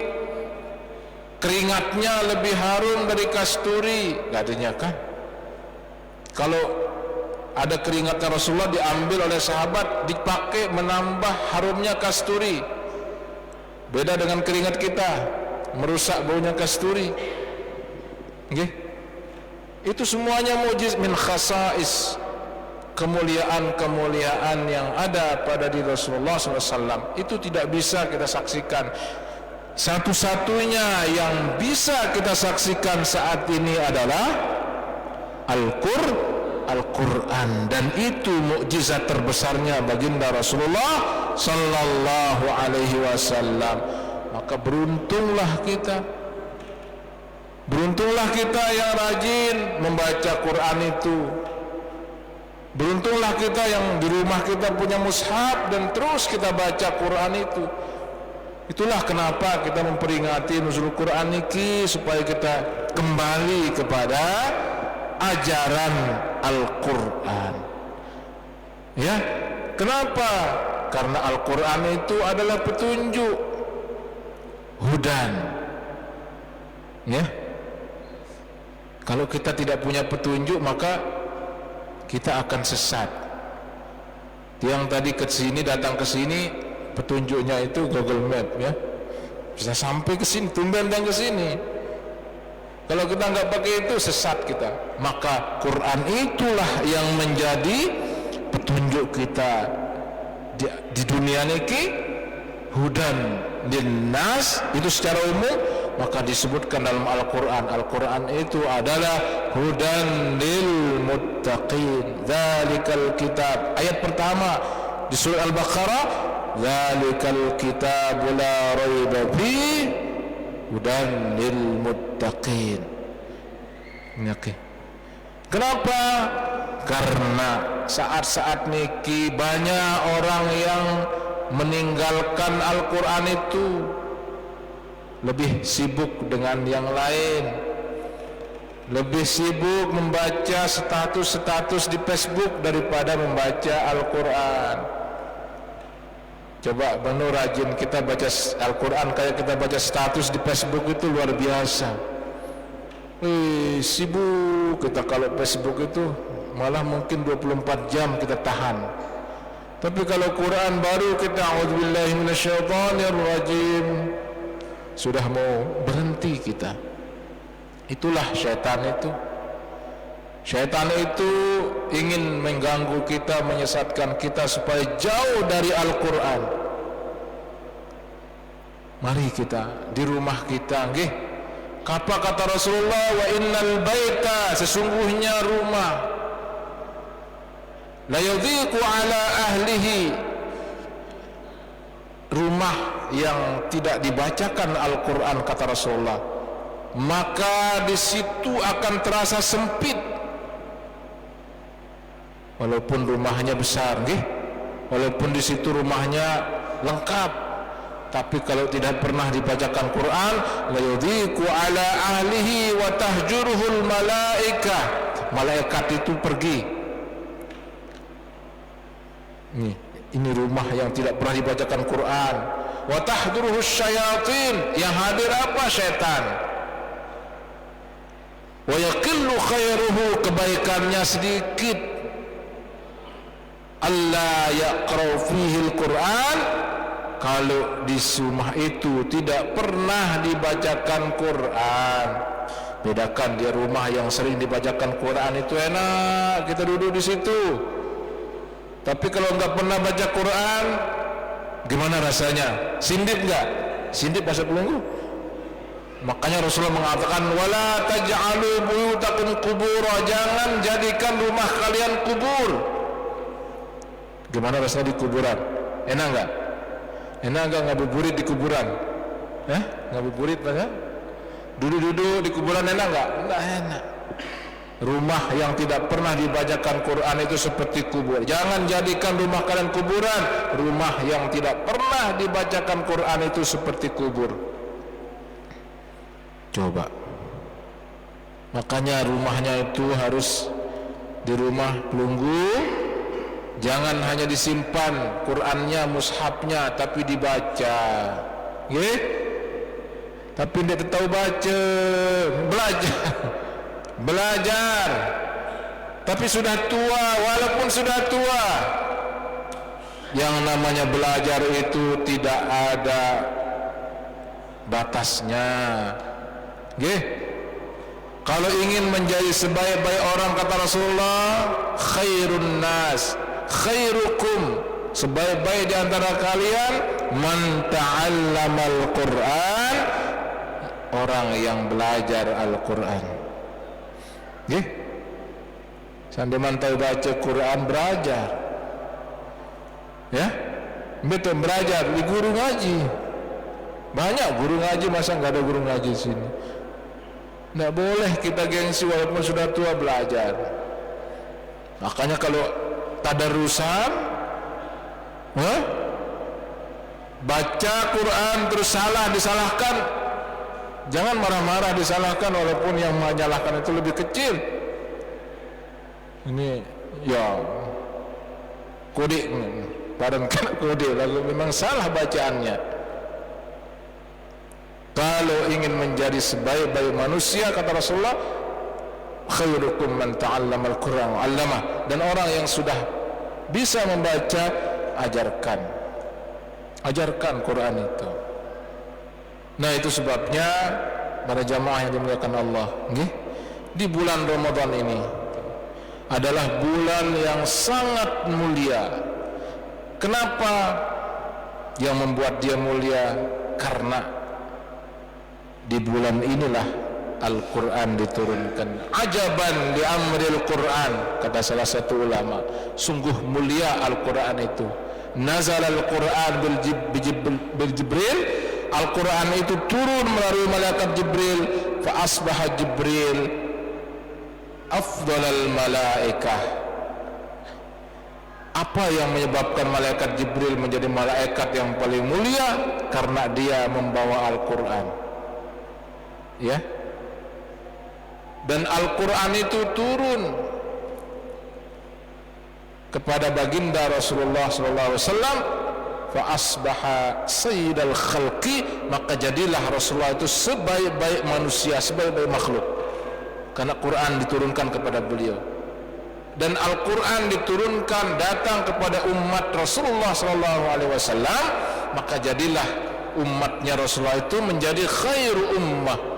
keringatnya lebih harum dari kasturi, katanya kan. Kalau ada keringatnya Rasulullah diambil oleh sahabat, dipakai menambah harumnya kasturi. Beda dengan keringat kita, merusak baunya kasturi. Nggih. Itu semuanya mukjizat min khasais, kemuliaan-kemuliaan yang ada pada diri Rasulullah SAW. Itu tidak bisa kita saksikan. Satu-satunya yang bisa kita saksikan saat ini adalah Al-Quran, dan itu mukjizat terbesarnya baginda Rasulullah sallallahu alaihi wasallam. Maka beruntunglah kita yang rajin membaca Quran itu. Beruntunglah kita yang di rumah kita punya mushaf dan terus kita baca Quran itu. Itulah kenapa kita memperingati nuzul Quran ini, supaya kita kembali kepada ajaran Al-Quran. Ya, kenapa? Karena Al-Quran itu adalah petunjuk, hudan. Ya, kalau kita tidak punya petunjuk maka kita akan sesat. Yang tadi ke sini datang ke sini, petunjuknya itu Google Map, ya. Bisa sampai ke sini, tumben dan ke sini. Kalau kita nggak pakai itu, sesat kita. Maka Quran itulah yang menjadi petunjuk kita di dunia niki, hudan linnas, itu secara umum. Maka disebutkan dalam Al-Quran, Al-Quran itu adalah hudan lil muttaqin. Dzalikal kitab, ayat pertama di surah Al-Baqarah, dzalikal kitab la raiba fihi hudan lil muttaqin. Oke. Kenapa? Karena saat-saat niki banyak orang yang meninggalkan Al-Quran itu, lebih sibuk dengan yang lain, lebih sibuk membaca status-status di Facebook daripada membaca Al-Quran. Coba benar rajin kita baca Al-Quran kayak kita baca status di Facebook, itu luar biasa. Sibuk kita kalau Facebook itu, malah mungkin 24 jam kita tahan. Tapi kalau Quran baru kita a'udzubillahi minasyaitonirrajim, sudah mau berhenti kita. Itulah syaitan itu. Syaitan itu ingin mengganggu kita, menyesatkan kita supaya jauh dari Al-Quran. Mari kita di rumah kita, nggih. Apa kata Rasulullah, wa innal baita, sesungguhnya rumah, la yudhiqu ala ahlihi, rumah yang tidak dibacakan Al-Quran, kata Rasulullah, maka di situ akan terasa sempit. Walaupun rumahnya besar, nggih, walaupun di situ rumahnya lengkap, tapi kalau tidak pernah dibacakan Quran, la yudhiqu ala ahlihi wa tahjuruhul malaikah, malaikat itu pergi. Ini rumah yang tidak pernah dibacakan Quran. Wa tahduruhus syayatin, yang hadir apa? Syaitan. Wa yaqillu khairuhu, kebaikannya sedikit. Allah yaqra'u fihi al-Quran, kalau di rumah itu tidak pernah dibacakan Quran. Bedakan di rumah yang sering dibacakan Quran itu enak, kita duduk di situ. Tapi kalau nggak pernah baca Quran, gimana rasanya? Sindip nggak? Sindip bahasa pelunggu. Makanya Rasulullah mengatakan, wala taj'alu buyutakum qubura, jangan jadikan rumah kalian kubur. Gimana rasanya di kuburan? Enak nggak? Enak nggak ngabuburit di kuburan? Ngabuburit banyak? Duduk-duduk di kuburan enak nggak? Nggak enak. Rumah yang tidak pernah dibacakan Quran itu seperti kubur. Jangan jadikan rumah kalian kuburan. Rumah yang tidak pernah dibacakan Quran itu seperti kubur. Coba Makanya rumahnya itu harus di rumah pelunggu, jangan hanya disimpan Qurannya, mushafnya, tapi dibaca. Nggih? Tapi dia tahu baca, belajar. Tapi sudah tua, walaupun sudah tua, yang namanya belajar itu tidak ada batasnya. Nggih? Kalau ingin menjadi sebaik-baik orang, kata Rasulullah, khairun nas, khairukum, sebaik-baik di antara kalian, man ta'allamal Qur'an, orang yang belajar Al-Qur'an. Nggih? Sandeman tahu baca Quran, belajar. Ya? Betul, belajar di guru ngaji. Banyak guru ngaji, masa enggak ada guru ngaji di sini? Tidak boleh kita gengsi walaupun sudah tua belajar. Makanya kalau tadarusan, baca Quran terus salah, disalahkan, jangan marah-marah disalahkan walaupun yang menyalahkan itu lebih kecil. Ini ya kode, barang kena kode, lalu memang salah bacaannya. Kalau ingin menjadi sebaik-baik manusia, kata Rasulullah, khairukum man ta'allamal Qur'an wa 'allamah, dan orang yang sudah bisa membaca, ajarkan Quran itu. Nah, itu sebabnya para jamaah yang dimuliakan Allah, nggih, di bulan Ramadan ini adalah bulan yang sangat mulia. Kenapa yang membuat dia mulia? Karena di bulan inilah Al-Quran diturunkan. Ajaban di amril Quran, kata salah satu ulama, sungguh mulia Al-Quran itu. Nazal Al-Quran bil Jibril, Al-Quran itu turun melalui malaikat Jibril. Fa asbaha Jibril afdalal malaikah. Apa yang menyebabkan malaikat Jibril menjadi malaikat yang paling mulia? Karena dia membawa Al-Quran. Ya, dan Al-Quran itu turun kepada baginda Rasulullah SAW. Fa asbaha sayyidal khalqi, maka jadilah Rasulullah itu sebaik-baik manusia, sebaik-baik makhluk, karena Quran diturunkan kepada beliau. Dan Al-Quran diturunkan datang kepada umat Rasulullah SAW, maka jadilah umatnya Rasulullah itu menjadi khairu ummah.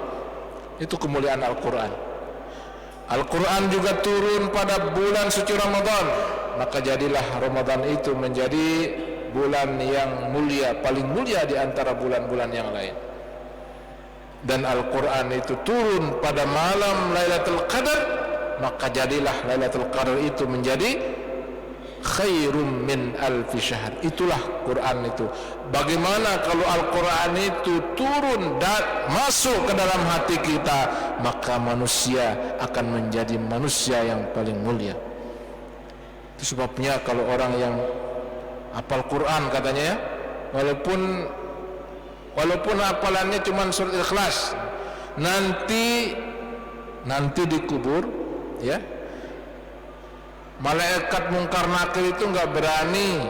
Itu kemuliaan Al-Quran. Al-Quran juga turun pada bulan suci Ramadan, maka jadilah Ramadan itu menjadi bulan yang mulia, paling mulia di antara bulan-bulan yang lain. Dan Al-Quran itu turun pada malam Lailatul Qadar, maka jadilah Lailatul Qadar itu menjadi khairum min alfi syahr. Itulah Quran itu. Bagaimana kalau Al-Quran itu turun dan masuk ke dalam hati kita, maka manusia akan menjadi manusia yang paling mulia. Itu sebabnya kalau orang yang hafal Quran, katanya ya, walaupun hafalannya cuma surat Ikhlas, nanti dikubur, ya, malaikat mungkar nakir itu enggak berani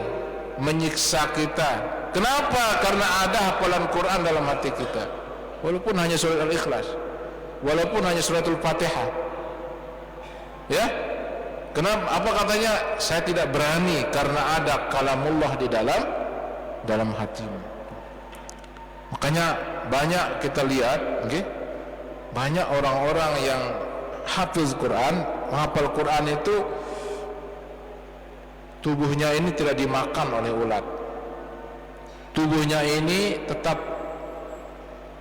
menyiksa kita. Kenapa? Karena ada hafalan Quran dalam hati kita, walaupun hanya surat Al-Ikhlas, walaupun hanya suratul Fatihah. Ya, kenapa? Apa katanya? Saya tidak berani karena ada kalamullah di dalam hatimu. Makanya banyak kita lihat, okay? Banyak orang-orang yang hafiz Quran, menghafal Quran itu tubuhnya ini tidak dimakan oleh ulat. Tubuhnya ini tetap,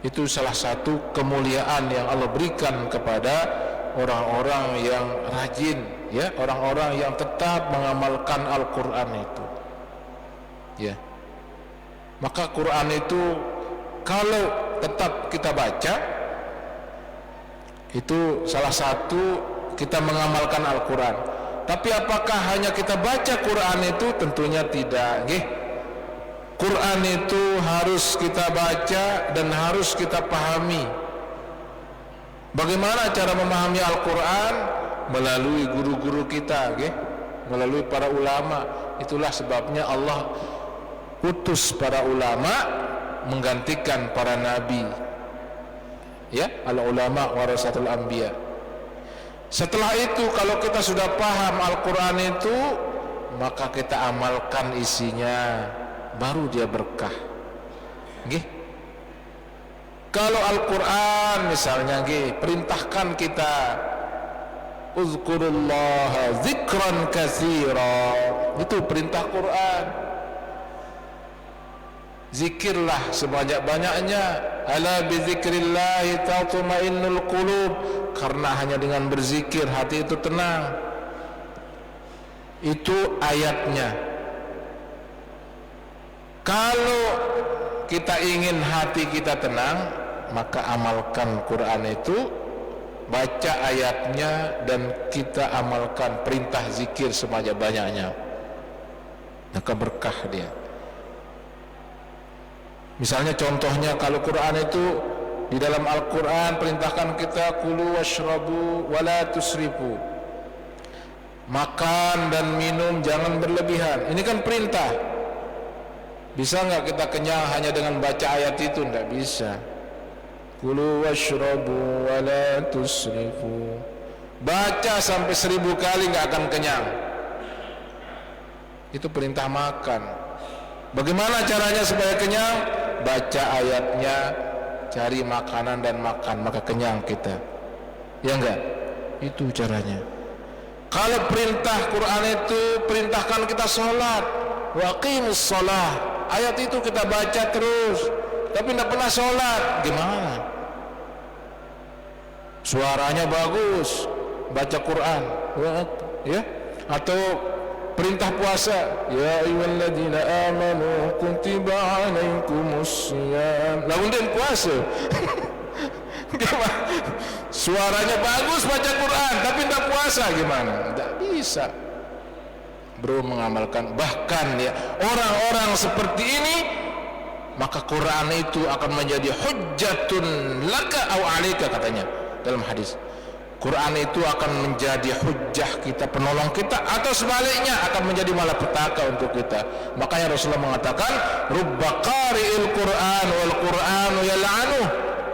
itu salah satu kemuliaan yang Allah berikan kepada orang-orang yang rajin, ya, orang-orang yang tetap mengamalkan Al-Quran itu, ya. Maka Quran itu kalau tetap kita baca, itu salah satu kita mengamalkan Al-Quran. Tapi apakah hanya kita baca Quran itu? Tentunya tidak, nggih. Quran itu harus kita baca dan harus kita pahami. Bagaimana cara memahami Al-Quran? Melalui guru-guru kita, melalui para ulama. Itulah sebabnya Allah utus para ulama menggantikan para nabi. Al-ulama warasatul anbiya. Setelah itu kalau kita sudah paham Al-Quran itu, maka kita amalkan isinya, baru dia berkah. Kalau Al-Quran misalnya perintahkan kita uzkurullaha zikran katsira, itu perintah Quran. Zikirlah sebanyak-banyaknya, ala bizikrillahi tatma'innul qulub, karena hanya dengan berzikir hati itu tenang. Itu ayatnya. Kalau kita ingin hati kita tenang, maka amalkan Quran itu, baca ayatnya, dan kita amalkan perintah zikir sebanyak-banyaknya, maka berkah dia. Misalnya contohnya, kalau Quran itu di dalam Al-Quran perintahkan kita kulu washrabu wala tusrifu, makan dan minum jangan berlebihan. Ini kan perintah. Bisa nggak kita kenyang hanya dengan baca ayat itu? Nggak bisa. Kulu washrabu wala tusrifu, baca sampai 1000 kali nggak akan kenyang. Itu perintah makan. Bagaimana caranya supaya kenyang? Baca ayatnya, cari makanan dan makan, maka kenyang kita. Ya enggak? Itu caranya. Kalau perintah Quran itu perintahkan kita sholat, waqimus sholah, ayat itu kita baca terus, tapi tidak pernah sholat, gimana? Suaranya bagus, baca Quran, ya? Atau perintah puasa, ya ayyuhalladzina amanu kutiba alaikumus syiyam, lalu dia puasa. Gimana? Suaranya bagus baca Quran tapi tidak puasa, gimana? Tidak bisa. Bro mengamalkan, bahkan ya orang-orang seperti ini, maka Quran itu akan menjadi hujjatun laka au alika, katanya dalam hadis. Quran itu akan menjadi hujjah kita, penolong kita, atau sebaliknya akan menjadi malapetaka untuk kita. Makanya Rasulullah mengatakan, rubba qari'il Quran wal Quranu yal'anuh.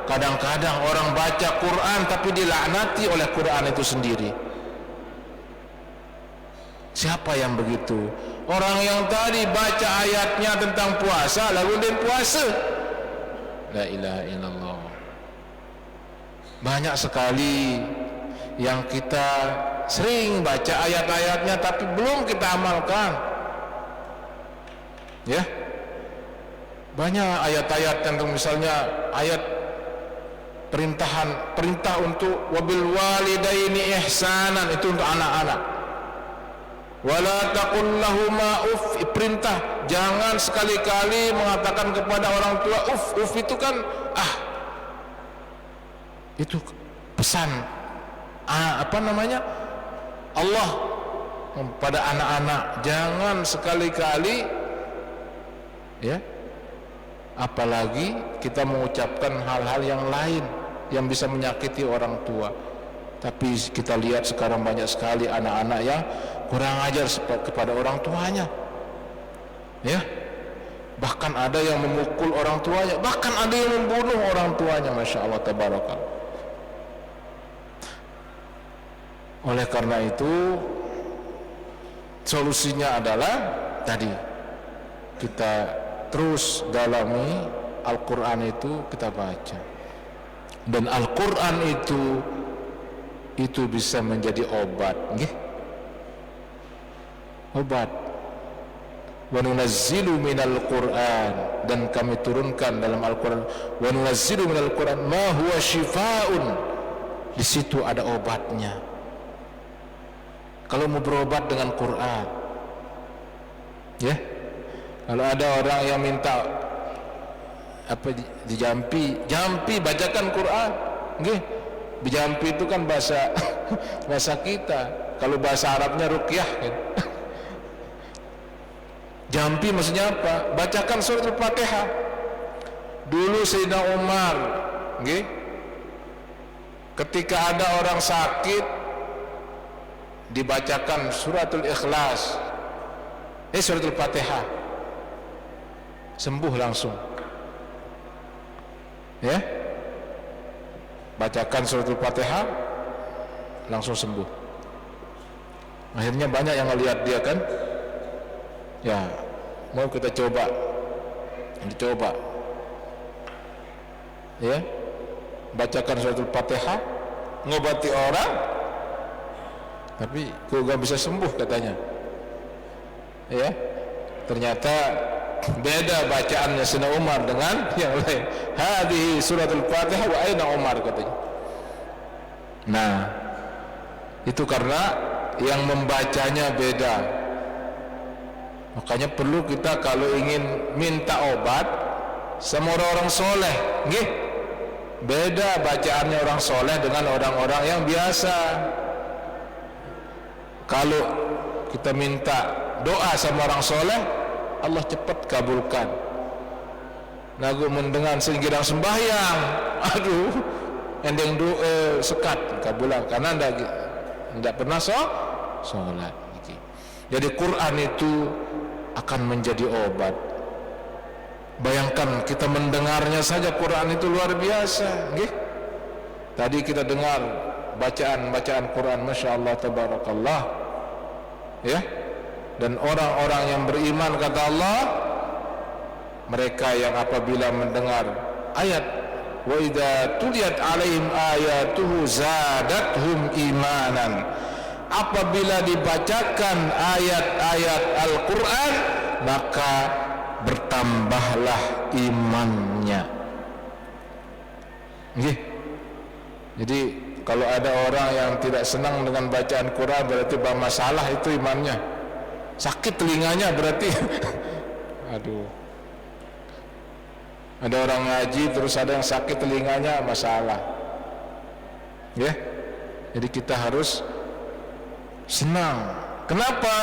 Kadang-kadang orang baca Quran tapi dilaknati oleh Quran itu sendiri. Siapa yang begitu? Orang yang tadi baca ayatnya tentang puasa lalu dia puasa. La ilaha illallah. Banyak sekali yang kita sering baca ayat-ayatnya tapi belum kita amalkan. Ya. Banyak ayat-ayat tentang, misalnya ayat perintah untuk wabil walidaini ihsanan, itu untuk anak-anak. Wala taqul lahuma uff, perintah jangan sekali-kali mengatakan kepada orang tua uff itu kan itu pesan Allah pada anak-anak, jangan sekali-kali, ya, apalagi kita mengucapkan hal-hal yang lain yang bisa menyakiti orang tua. Tapi kita lihat sekarang banyak sekali anak-anak yang kurang ajar kepada orang tuanya, ya, bahkan ada yang memukul orang tuanya, bahkan ada yang membunuh orang tuanya. Masya Allah, tabarakallah. Oleh karena itu, solusinya adalah tadi, kita terus dalami Al-Quran itu, kita baca, dan Al-Quran itu bisa menjadi obat, obat. Wa nunazzilu minal Qur'an, dan kami turunkan dalam Al-Quran, wa nunazzilu minal Qur'an ma huwa shifaa'un, di situ ada obatnya. Kalau mau berobat dengan Quran, ya, kalau ada orang yang minta dijampi bacakan Quran, dijampi itu kan bahasa kita. Kalau bahasa Arabnya ruqyah, kan? Jampi maksudnya apa? Bacakan surat Al-Fatihah. Dulu Sayyidina Umar, ketika ada orang sakit dibacakan suratul Ikhlas, suratul Fatihah, sembuh langsung. Ya, bacakan suratul Fatihah langsung sembuh. Akhirnya banyak yang melihat dia kan. Ya, mau kita coba, ya, bacakan suratul Fatihah, ngobati orang, tapi kok gak bisa sembuh katanya. Ya, ternyata beda bacaannya Sayyidina Umar dengan yang lain. Hadhihi suratul Fatihah wa aina Umar katanya. Nah, itu karena yang membacanya beda. Makanya perlu kita kalau ingin minta obat sama orang soleh, nggih, beda bacaannya orang soleh dengan orang-orang yang biasa. Kalau kita minta doa sama orang soleh, Allah cepat kabulkan. Nagu mendengar singgiran sembahyang, aduh, ending doa sekat kabulan karena ndak pernah sholat. Jadi Quran itu akan menjadi obat. Bayangkan kita mendengarnya saja Quran itu luar biasa, nggih. Tadi kita dengar bacaan Quran, Masya Allah, Tabarakallah, ya. Dan orang-orang yang beriman kata Allah, mereka yang apabila mendengar ayat wa idza tuliyat alaihim ayatuhu zadatuhum imanan, apabila dibacakan ayat-ayat Al-Quran maka bertambahlah imannya. Nggih. Jadi kalau ada orang yang tidak senang dengan bacaan Quran berarti bermasalah itu imannya. Sakit telinganya berarti aduh. Ada orang ngaji terus ada yang sakit telinganya, masalah. Ya. Jadi kita harus senang. Kenapa?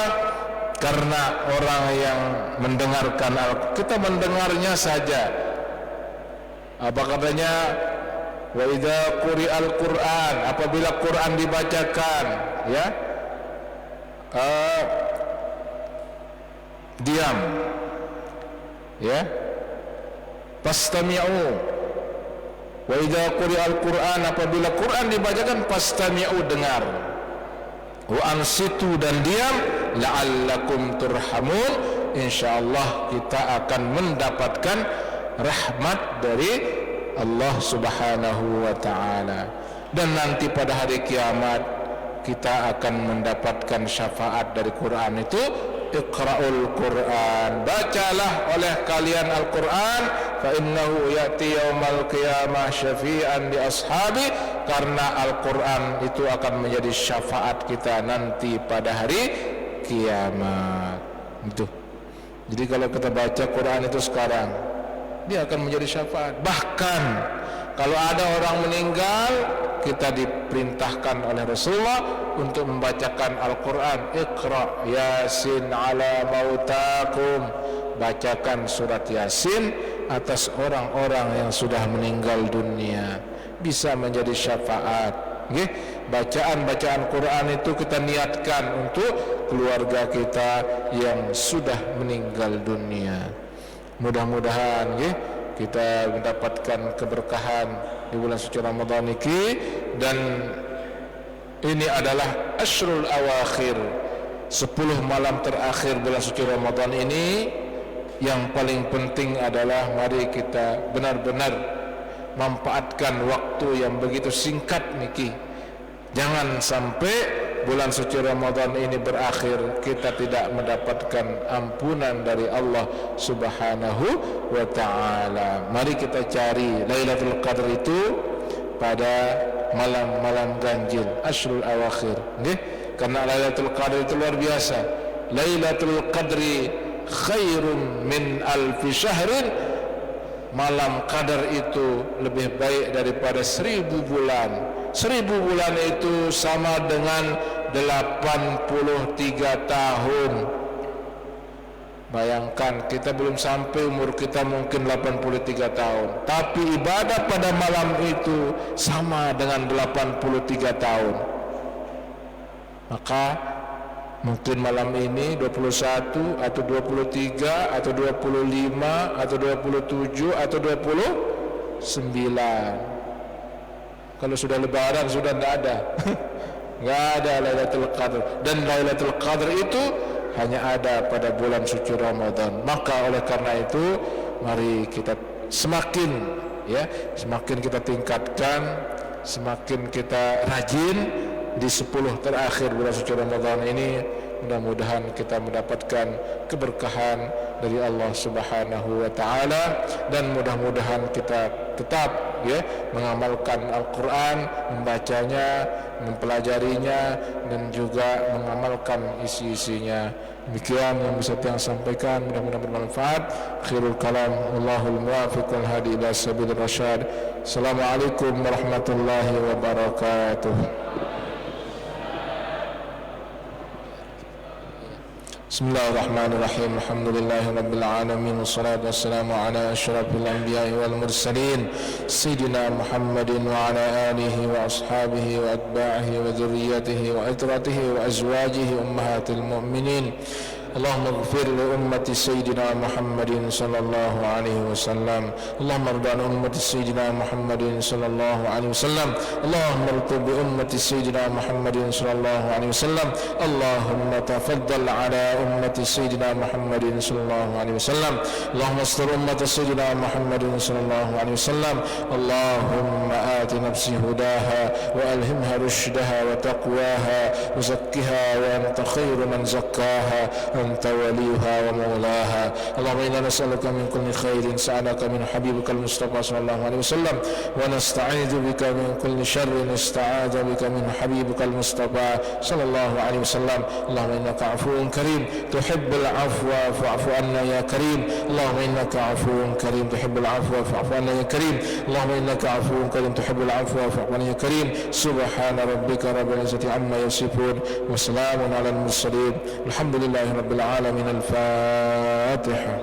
Karena orang yang mendengarkan kita mendengarnya saja. Apa katanya? Wa idza quri'al Qur'an, apabila Quran dibacakan, ya, diam, ya, fastami'u. Wa idza quri'al Qur'an, apabila Quran dibacakan, fastami'u, dengar. Wa ansitu, dan diam, la'allakum turhamun, insyaallah kita akan mendapatkan rahmat dari Allah Subhanahu wa ta'ala. Dan nanti pada hari kiamat kita akan mendapatkan syafaat dari Quran itu. Iqra'ul Quran, bacalah oleh kalian Al-Quran, fa innahu ya'ti yaumal qiyamah syafi'an li ashabi, karena Al-Quran itu akan menjadi syafaat kita nanti pada hari kiamat. Itu. Jadi kalau kita baca Quran itu sekarang, dia akan menjadi syafaat. Bahkan kalau ada orang meninggal, kita diperintahkan oleh Rasulullah untuk membacakan Al-Quran. Iqra Yasin ala mautakum, bacakan surat Yasin atas orang-orang yang sudah meninggal dunia, bisa menjadi syafaat. Okay? Bacaan-bacaan Quran itu kita niatkan untuk keluarga kita yang sudah meninggal dunia. Mudah-mudahan kita mendapatkan keberkahan di bulan suci Ramadan ini. Dan ini adalah Ashrul Awakhir, 10 malam terakhir bulan suci Ramadan ini. Yang paling penting adalah mari kita benar-benar manfaatkan waktu yang begitu singkat niki. Jangan sampai bulan suci Ramadan ini berakhir kita tidak mendapatkan ampunan dari Allah Subhanahu wa ta'ala. Mari kita cari Lailatul Qadar itu pada malam-malam ganjil, Ashrul Awakhir, nggih. Karena Lailatul Qadar itu luar biasa. Lailatul Qadri khairum min alfi syahrin, malam Qadar itu lebih baik daripada 1000 bulan. 1000 bulan itu sama dengan 83 tahun. Bayangkan kita belum sampai umur kita mungkin 83 tahun, tapi ibadah pada malam itu sama dengan 83 tahun. Maka mungkin malam ini 21 atau 23 atau 25 atau 27 atau 29. Kalau sudah lebaran sudah tidak ada. Enggak ada Lailatul Qadar, dan Lailatul Qadar itu hanya ada pada bulan suci Ramadan. Maka oleh karena itu mari kita semakin kita tingkatkan, semakin kita rajin di 10 terakhir bulan suci Ramadan ini. Mudah-mudahan kita mendapatkan keberkahan dari Allah Subhanahu wa taala, dan mudah-mudahan kita tetap mengamalkan Al-Qur'an, membacanya, mempelajarinya, dan juga mengamalkan isi-isinya. Demikian yang bisa saya sampaikan, mudah-mudahan bermanfaat. Akhirul kalam, Allahul muwaffiq wal hadi ila sabilir rasyad. Assalamualaikum warahmatullahi wabarakatuh. Bismillahirrahmanirrahim. Alhamdulillahi rabbil alamin, wassalatu wassalamu ala asyrafil anbiya'i wal mursalin sayyidina Muhammadin wa ala alihi wa ashabihi wa atba'ihi wa dhurriyyatihi wa itratihi wa azwajihi ummahatil mu'minin. Allahumma ighfir li ummati sayyidina Muhammadin sallallahu alaihi wasallam. Allahumma arda an ummati sayyidina Muhammadin sallallahu alaihi wasallam. Allahumma arda bi ummati sayyidina Muhammadin sallallahu alaihi wasallam. Allahumma tafaddal ala ummati sayyidina Muhammadin sallallahu alaihi wasallam. Allahumma astur ummati sayyidina Muhammadin sallallahu alaihi wasallam. Allahumma ati nafsi hudaha wa alhimha rushdaha wa taqwaha wa zakkiha wa anta khairu man zakkaha أنت وليها ومولاها. اللهم إنا نسألك من كل خير سألك من حبيبك المصطفى صلى الله عليه وسلم، ونستعيذ بك من كل شر استعاذ بك من حبيبك المصطفى صلى الله عليه وسلم. اللهم إنك عفو كريم تحب العفو فاعف عنا يا كريم. اللهم إنك عفو كريم تحب العفو فاعف عنا يا كريم. اللهم إنك عفو كريم تحب العفو فاعف عنا يا كريم. سبحان ربك رب العزة عما يصفون وسلام على المرسلين الحمد لله رب العالمين. الفاتحة.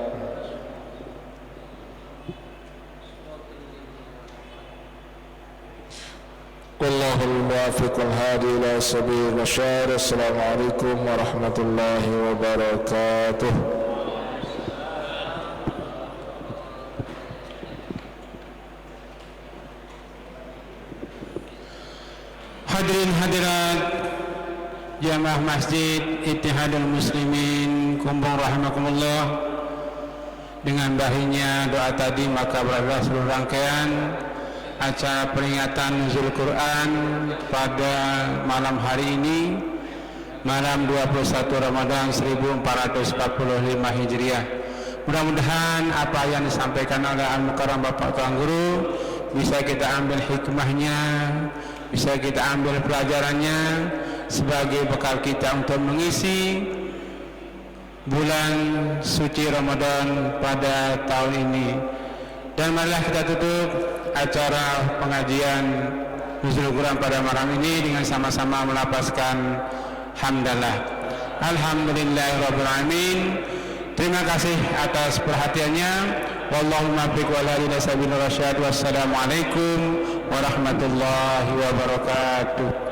والله الموافق الهادي إلى سبيل الرشاد. السلام عليكم ورحمة الله وبركاته. Hadirin hadirat Jamaah Masjid Ittihadul Muslimin Kumpung rahimakumullah, dengan berakhirnya doa tadi maka berakhirlah seluruh rangkaian acara peringatan Nuzul Quran pada malam hari ini, malam 21 Ramadan 1445 Hijriah. Mudah-mudahan apa yang disampaikan oleh Al-Mukarram Bapak Tuan Guru bisa kita ambil hikmahnya, bisa kita ambil pelajarannya sebagai bekal kita untuk mengisi bulan suci Ramadan pada tahun ini. Dan marilah kita tutup acara pengajian Nuzul Quran pada malam ini dengan sama-sama melapaskan hamdalah. Alhamdulillahirabbil alamin. Terima kasih atas perhatiannya. Wallahu muwaffiq wal hadi ila sabilir rasyad. Wassalamualaikum warahmatullahi wabarakatuh.